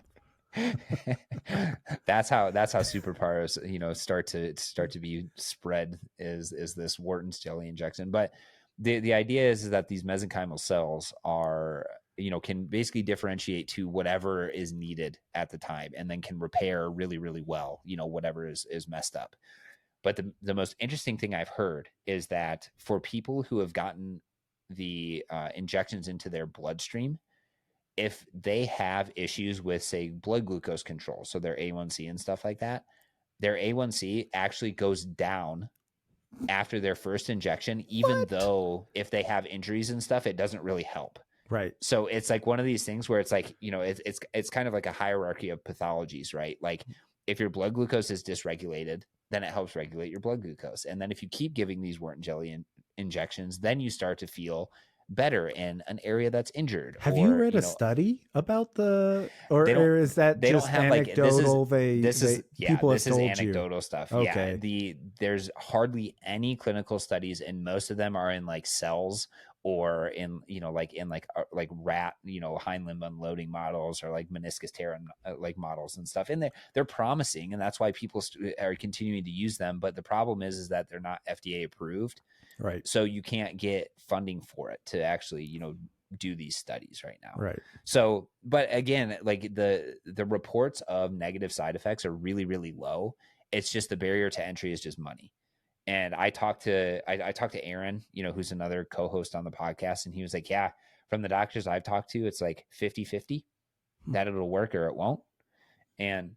that's how superpowers start to be spread, is this Wharton's jelly injection. But the idea is that these mesenchymal cells are can basically differentiate to whatever is needed at the time, and then can repair really, really well whatever is messed up. But the most interesting thing I've heard is that for people who have gotten the injections into their bloodstream, if they have issues with, say, blood glucose control, so their A1C and stuff like that, their A1C actually goes down after their first injection, even though if they have injuries and stuff, it doesn't really help. Right. So it's like one of these things where it's like, it's kind of like a hierarchy of pathologies, right? Like if your blood glucose is dysregulated, then it helps regulate your blood glucose. And then if you keep giving these Wharton jelly injections, then you start to feel better in an area that's injured. Have you read a study about or is that they just don't have anecdotal? This is anecdotal stuff. Okay. Yeah. There's hardly any clinical studies, and most of them are in like cells or in like rat hind limb unloading models, or like meniscus tear like models and stuff. And they're promising, and that's why people are continuing to use them. But the problem is that they're not FDA approved. Right. So you can't get funding for it to actually, do these studies right now. Right. So, but again, like the reports of negative side effects are really, really low. It's just the barrier to entry is just money. And I talked to Aaron, who's another co-host on the podcast. And he was like, yeah, from the doctors I've talked to, it's like 50-50 that it'll work or it won't. And,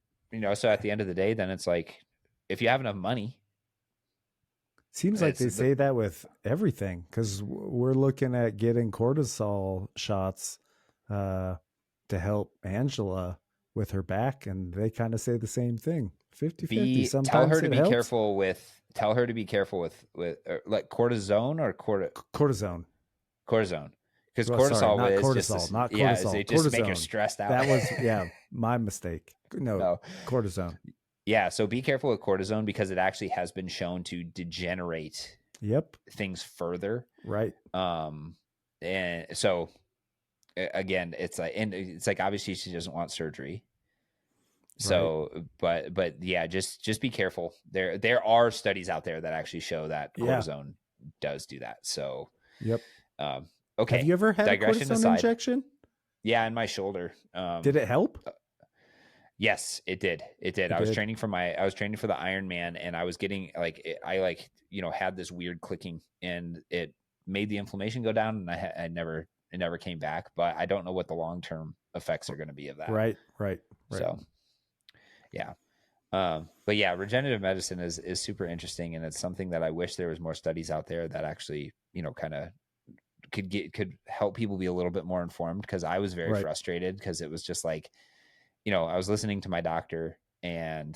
so at the end of the day, then it's like, if you have enough money. Seems like they say that with everything, because we're looking at getting cortisol shots to help Angela with her back, and they kind of say the same thing. 50-50. Sometimes tell her to be helps. careful with like cortisone or cortisone. Because cortisol not is cortisol, not cortisol. It just make her stressed out. That was my mistake. No, cortisone. Yeah, so be careful with cortisone, because it actually has been shown to degenerate things further. Right. And so again, it's like obviously she doesn't want surgery. So, right. but yeah, just be careful. There are studies out there that actually show that cortisone does do that. So, okay. Have you ever had a cortisone injection? Yeah, in my shoulder. Did it help? Yes, it did. I was training for the Ironman, and I was getting I had this weird clicking, and it made the inflammation go down, and it never came back. But I don't know what the long-term effects are going to be of that. Right. So, yeah. But yeah, regenerative medicine is super interesting, and it's something that I wish there was more studies out there that actually, kind of could help people be a little bit more informed, because I was very frustrated, because it was just like, I was listening to my doctor, and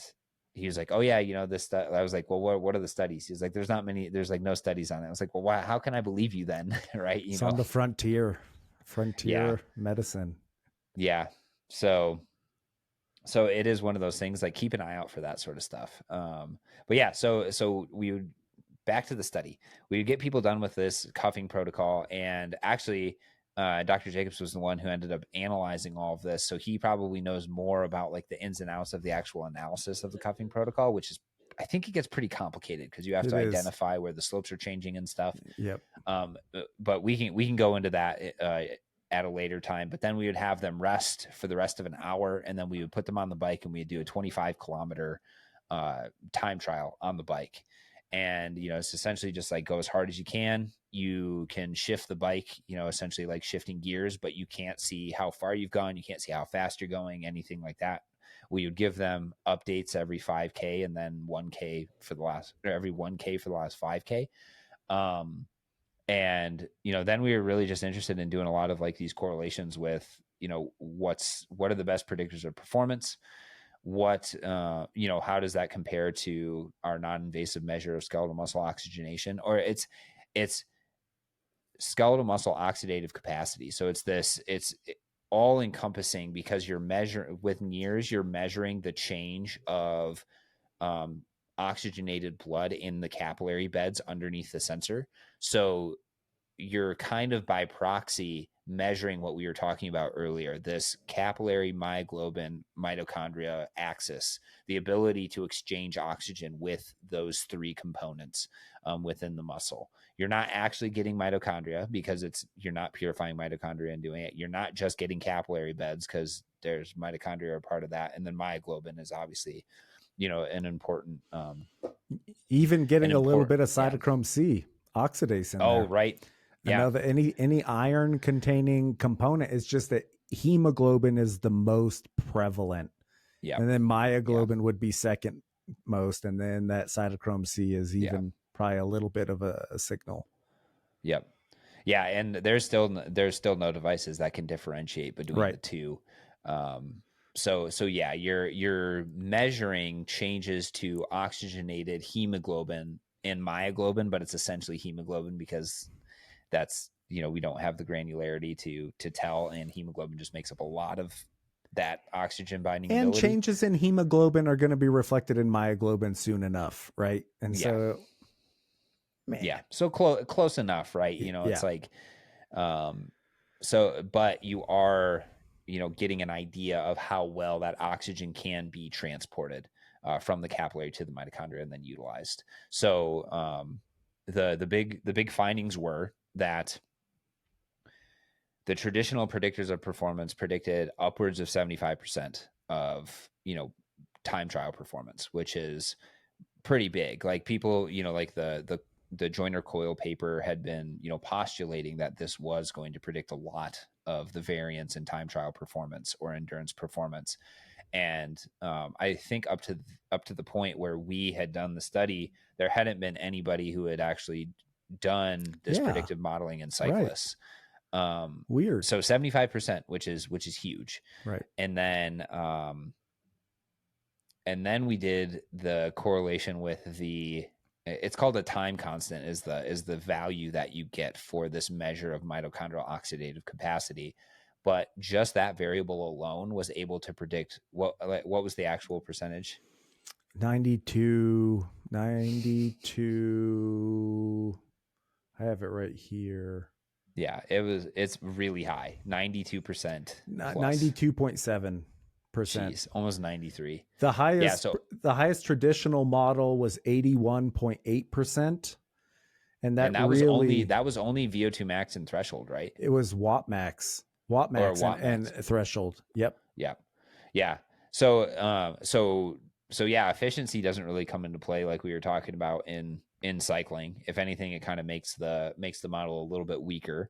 he was like, oh yeah, this stuff. I was like, well, what are the studies? He's like, there's like no studies on it. I was like, well, why, how can I believe you then? Right. It's on the frontier medicine. Yeah. So it is one of those things, like keep an eye out for that sort of stuff. But yeah, so we would, back to the study, we would get people done with this cuffing protocol, and actually Dr. Jacobs was the one who ended up analyzing all of this. So he probably knows more about like the ins and outs of the actual analysis of the cuffing protocol, which is I think it gets pretty complicated because you have It to is. identify where the slopes are changing and stuff. Yep. But we can go into that at a later time. But then we would have them rest for the rest of an hour, and then we would put them on the bike, and we'd do a 25-kilometer time trial on the bike. And, you know, it's essentially just like go as hard as you can. You can shift the bike, you know, essentially like shifting gears, but you can't see how far you've gone. You can't see how fast you're going, anything like that. We would give them updates every 5K and then 1K for the last, or every 1K for the last 5K. And, you know, then we were really just interested in doing a lot of like these correlations with, you know, what are the best predictors of performance? What, you know, how does that compare to our non-invasive measure of skeletal muscle oxygenation? Or it's skeletal muscle oxidative capacity. So it's all encompassing, because you're measuring with NIRS, you're measuring the change of oxygenated blood in the capillary beds underneath the sensor. So you're kind of by proxy measuring what we were talking about earlier, this capillary myoglobin mitochondria axis, the ability to exchange oxygen with those three components within the muscle. You're not actually getting mitochondria because you're not purifying mitochondria and doing it. You're not just getting capillary beds because there's mitochondria are part of that. And then myoglobin is obviously, you know, an important, even getting a little bit of cytochrome C oxidase in there. Oh, right. Yeah. I know that any iron containing component is just that hemoglobin is the most prevalent. Yeah. And then myoglobin would be second most. And then that cytochrome C is even probably a little bit of a signal. Yep. Yeah. And there's still no devices that can differentiate between the two. So yeah, you're measuring changes to oxygenated hemoglobin and myoglobin, but it's essentially hemoglobin because that's, you know, we don't have the granularity to tell, and hemoglobin just makes up a lot of that oxygen binding and ability. Changes in hemoglobin are going to be reflected in myoglobin soon enough, right? And so so close enough, right? You know, it's like so, but you are, you know, getting an idea of how well that oxygen can be transported from the capillary to the mitochondria and then utilized. So the big findings were that the traditional predictors of performance predicted upwards of 75% of, you know, time trial performance, which is pretty big. Like people, you know, like the Joyner Coyle paper had been, you know, postulating that this was going to predict a lot of the variance in time trial performance or endurance performance. And I think up to the point where we had done the study, there hadn't been anybody who had actually done this predictive modeling in cyclists. Weird. So 75%, which is huge. Right. And then we did the correlation with it's called a time constant is the value that you get for this measure of mitochondrial oxidative capacity. But just that variable alone was able to predict what was the actual percentage? 92. I have it right here. Yeah, it's really high. 92%. 92.7%. Jeez, almost 93. The highest traditional model was 81.8%. And that was only VO2 max and threshold, right? It was watt max and threshold. Yep. Yeah. Yeah. So yeah, efficiency doesn't really come into play like we were talking about in cycling. If anything, it kind of makes the model a little bit weaker.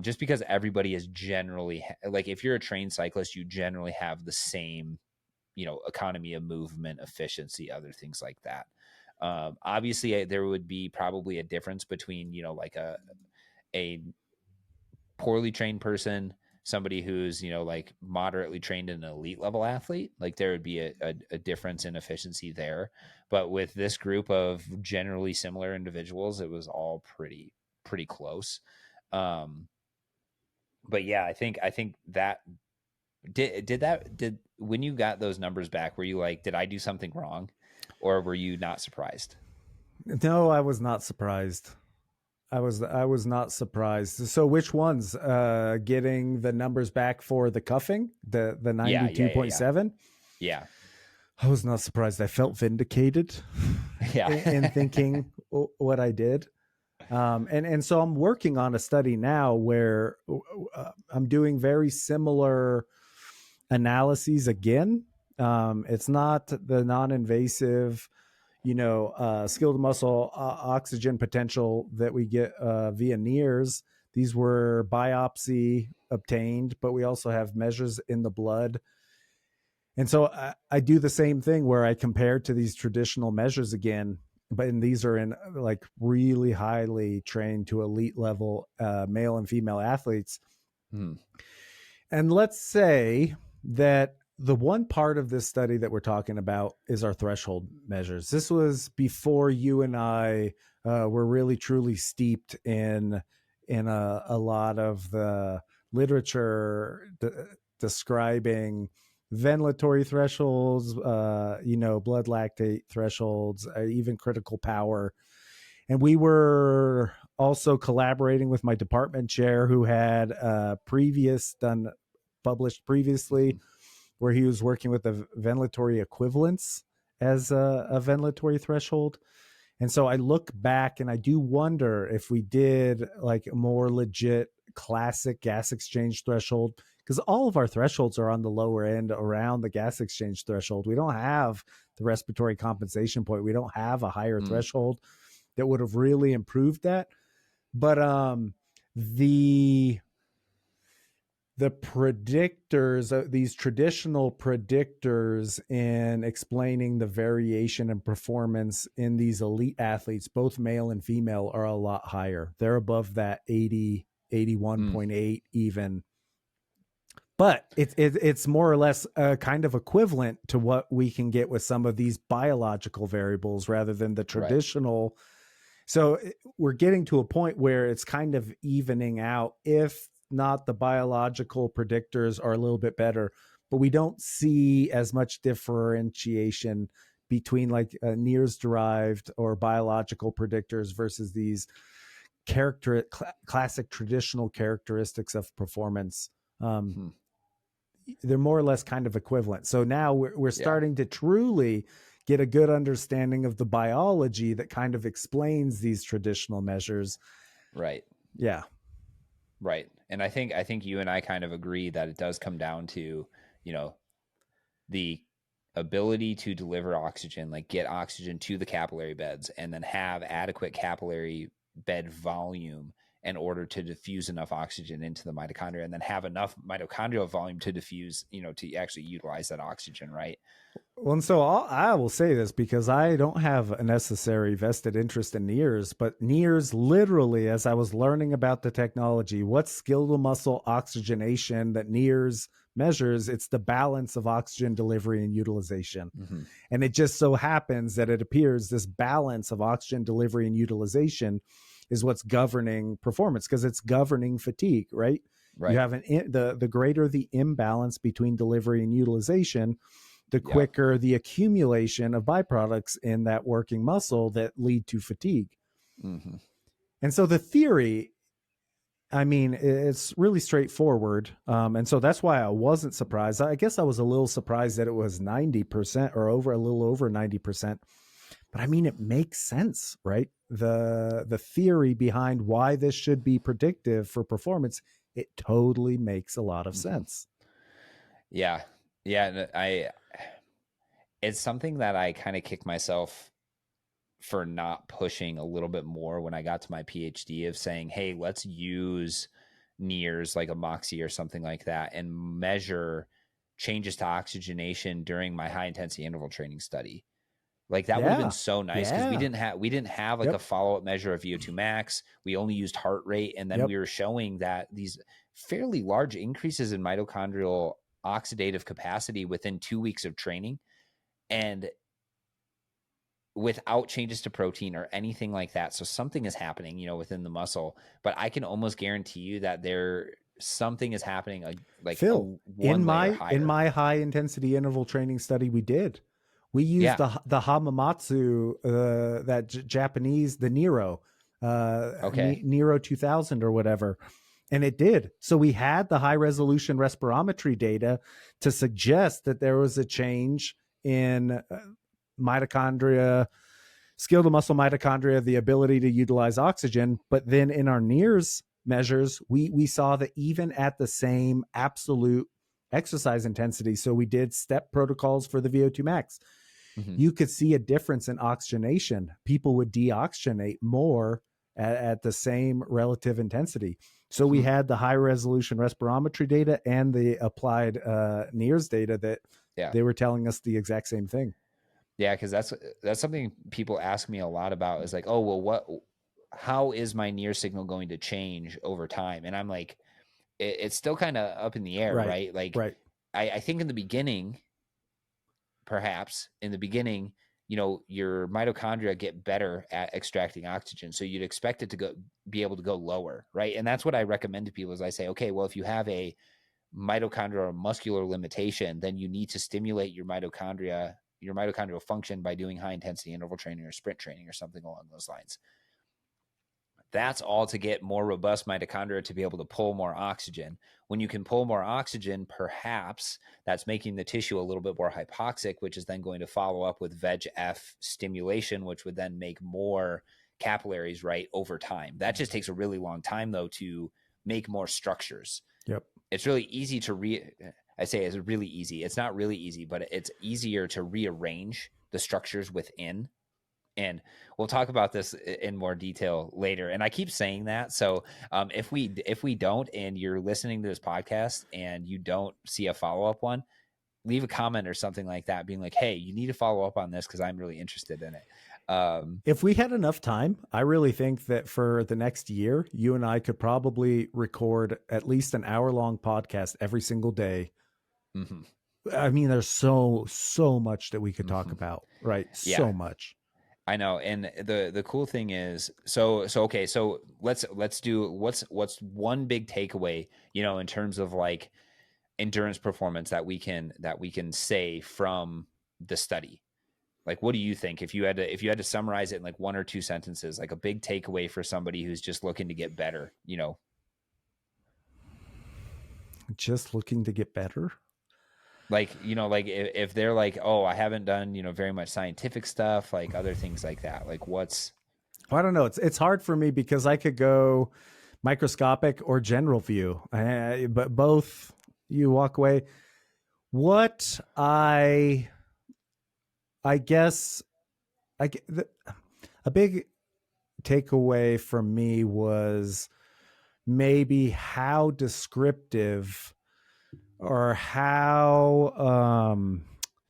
Just because everybody is generally like, if you're a trained cyclist, you generally have the same, you know, economy of movement, efficiency, other things like that. Obviously there would be probably a difference between, you know, like a poorly trained person, somebody who's, you know, like moderately trained and an elite level athlete. Like there would be a difference in efficiency there. But with this group of generally similar individuals, it was all pretty close. But yeah, I think that did when you got those numbers back, were you like, did I do something wrong, or were you not surprised? No, I was not surprised. I was not surprised. So which ones getting the numbers back for the cuffing, the 92.7? Yeah. I was not surprised. I felt vindicated Yeah. in thinking what I did. And so I'm working on a study now where I'm doing very similar analyses again. It's not the non-invasive, skeletal muscle oxygen potential that we get via NIRS. These were biopsy obtained, but we also have measures in the blood. And so I do the same thing where I compare to these traditional measures again, and these are in like really highly trained to elite level male and female athletes. And let's say that the one part of this study that we're talking about is our threshold measures. This was before you and I were really truly steeped in a lot of the literature describing ventilatory thresholds, blood lactate thresholds, even critical power. And we were also collaborating with my department chair who had published previously where he was working with the ventilatory equivalence as a ventilatory threshold. And so I look back and I do wonder if we did like a more legit classic gas exchange threshold, because all of our thresholds are on the lower end around the gas exchange threshold. We don't have the respiratory compensation point. We don't have a higher threshold that would have really improved that. But the predictors, these traditional predictors in explaining the variation in performance in these elite athletes, both male and female, are a lot higher. They're above that 80, 81.8 even. But it's more or less kind of equivalent to what we can get with some of these biological variables rather than the traditional. Right. So we're getting to a point where it's kind of evening out, if not the biological predictors are a little bit better, but we don't see as much differentiation between like NIRS derived or biological predictors versus these classic traditional characteristics of performance. They're more or less kind of equivalent. So now we're starting to truly get a good understanding of the biology that kind of explains these traditional measures. Right. Yeah. Right. And I think you and I kind of agree that it does come down to, the ability to deliver oxygen, like get oxygen to the capillary beds and then have adequate capillary bed volume in order to diffuse enough oxygen into the mitochondria, and then have enough mitochondrial volume to diffuse, to actually utilize that oxygen, right? Well, and so I will say this because I don't have a necessary vested interest in NIRS, but NIRS literally, as I was learning about the technology, what's skeletal muscle oxygenation that NIRS measures? It's the balance of oxygen delivery and utilization. And it just so happens that it appears this balance of oxygen delivery and utilization is what's governing performance, because it's governing fatigue, right? Right. You have the greater the imbalance between delivery and utilization, the quicker the accumulation of byproducts in that working muscle that lead to fatigue. And so the theory, I mean, it's really straightforward. And so that's why I wasn't surprised. I guess I was a little surprised that it was 90% or a little over 90%. But I mean, it makes sense, right? The theory behind why this should be predictive for performance, it totally makes a lot of sense. Yeah. It's something that I kind of kick myself for not pushing a little bit more when I got to my PhD, of saying, hey, let's use NIRS like a Moxie or something like that and measure changes to oxygenation during my high intensity interval training study. Like that would have been so nice, because we didn't have like a follow-up measure of V02 max. We only used heart rate. And then we were showing that these fairly large increases in mitochondrial oxidative capacity within 2 weeks of training, and without changes to protein or anything like that. So something is happening, within the muscle, but I can almost guarantee you that something is happening like Phil, in my high intensity interval training study, we used the Hamamatsu, that Japanese, the Nero, Nero 2000 or whatever. And it did. So we had the high resolution respirometry data to suggest that there was a change in mitochondria, skeletal muscle mitochondria, the ability to utilize oxygen. But then in our NIRS measures, we saw that even at the same absolute exercise intensity, so we did step protocols for the V02 Max, you could see a difference in oxygenation. People would deoxygenate more at the same relative intensity. So we had the high resolution respirometry data and the applied NIRS data that they were telling us the exact same thing. Yeah, because that's something people ask me a lot about, is like, oh, well, how is my NIRS signal going to change over time? And I'm like, it's still kind of up in the air, right? Like, I think in the beginning, perhaps in the beginning, your mitochondria get better at extracting oxygen. So you'd expect it to be able to go lower, right? And that's what I recommend to people is I say, okay, well, if you have a mitochondrial muscular limitation, then you need to stimulate your mitochondrial function by doing high intensity interval training or sprint training or something along those lines. That's all to get more robust mitochondria to be able to pull more oxygen. When you can pull more oxygen, perhaps that's making the tissue a little bit more hypoxic, which is then going to follow up with VEGF stimulation, which would then make more capillaries, right, over time. That just takes a really long time, though, to make more structures. Yep. It's really easy to I say it's really easy. It's not really easy, but it's easier to rearrange the structures within. And we'll talk about this in more detail later. And I keep saying that. So if we don't, and you're listening to this podcast and you don't see a follow-up one, leave a comment or something like that, being like, hey, you need to follow up on this because I'm really interested in it. If we had enough time, I really think that for the next year, you and I could probably record at least an hour-long podcast every single day. I mean, there's so much that we could talk about, right? Yeah. So much. I know. And the cool thing is, so okay, so let's do what's one big takeaway, in terms of like endurance performance that we can say from the study. Like, what do you think if you had to summarize it in like one or two sentences, like a big takeaway for somebody who's just looking to get better, Just looking to get better? Like, like if they're like, oh, I haven't done, very much scientific stuff, like other things like that. Like what's... I don't know. It's hard for me because I could go microscopic or general view, but both you walk away. What I guess a big takeaway from me was maybe how descriptive or how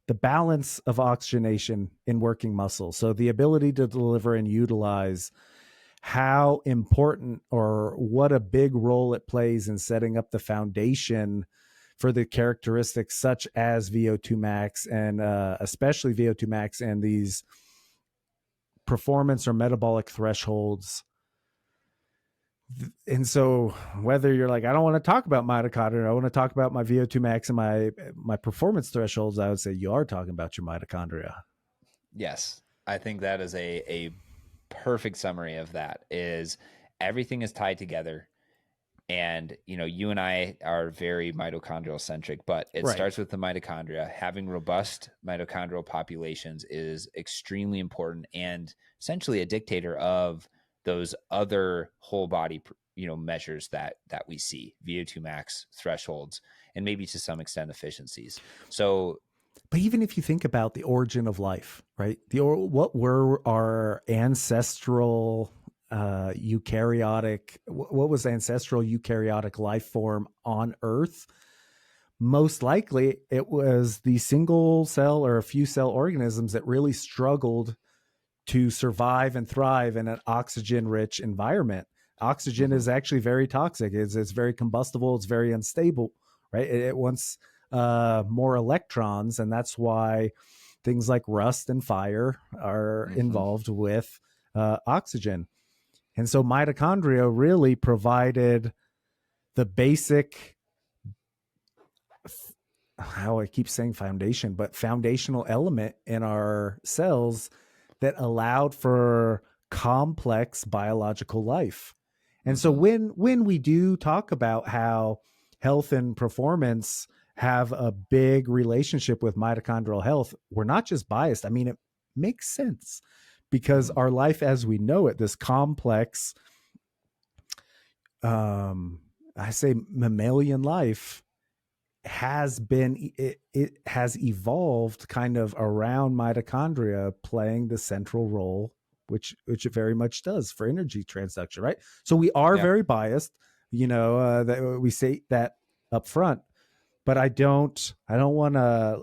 the balance of oxygenation in working muscle. So the ability to deliver and utilize, how important or what a big role it plays in setting up the foundation for the characteristics such as V02 Max and especially V02 Max and these performance or metabolic thresholds. And so whether you're like, I don't want to talk about mitochondria, I want to talk about my V02 Max and my performance thresholds, I would say you are talking about your mitochondria. Yes. I think that is a perfect summary of that. Is everything is tied together. And, you and I are very mitochondrial centric, but it starts with the mitochondria. Having robust mitochondrial populations is extremely important and essentially a dictator of those other whole body, measures that we see, VO2 max thresholds, and maybe to some extent efficiencies. So, but even if you think about the origin of life, right? What were our ancestral what was ancestral eukaryotic life form on Earth? Most likely it was the single cell or a few cell organisms that really struggled to survive and thrive in an oxygen rich environment. Oxygen is actually very toxic. It's very combustible. It's very unstable, right? It wants more electrons, and that's why things like rust and fire are involved with oxygen. And so mitochondria really provided the basic, how I keep saying foundation, but foundational element in our cells that allowed for complex biological life. And so when we do talk about how health and performance have a big relationship with mitochondrial health, we're not just biased. I mean, it makes sense because our life as we know it, this complex, I say mammalian life, has been, it has evolved kind of around mitochondria playing the central role, which it very much does for energy transduction, right? So we are very biased, that we say that up front, but I don't want to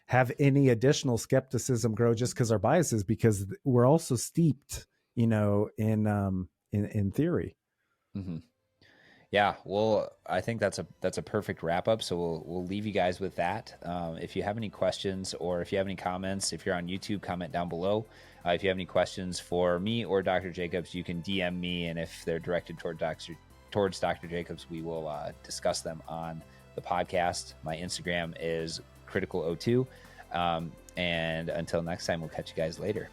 have any additional skepticism grow just because our biases, because we're also steeped, in theory. Mm-hmm. Yeah, well, I think that's a perfect wrap up. So we'll leave you guys with that. If you have any questions or if you have any comments, if you're on YouTube, comment down below. If you have any questions for me or Dr. Jacobs, you can DM me, and if they're directed towards Dr. Jacobs, we will discuss them on the podcast. My Instagram is critical02. And until next time, we'll catch you guys later.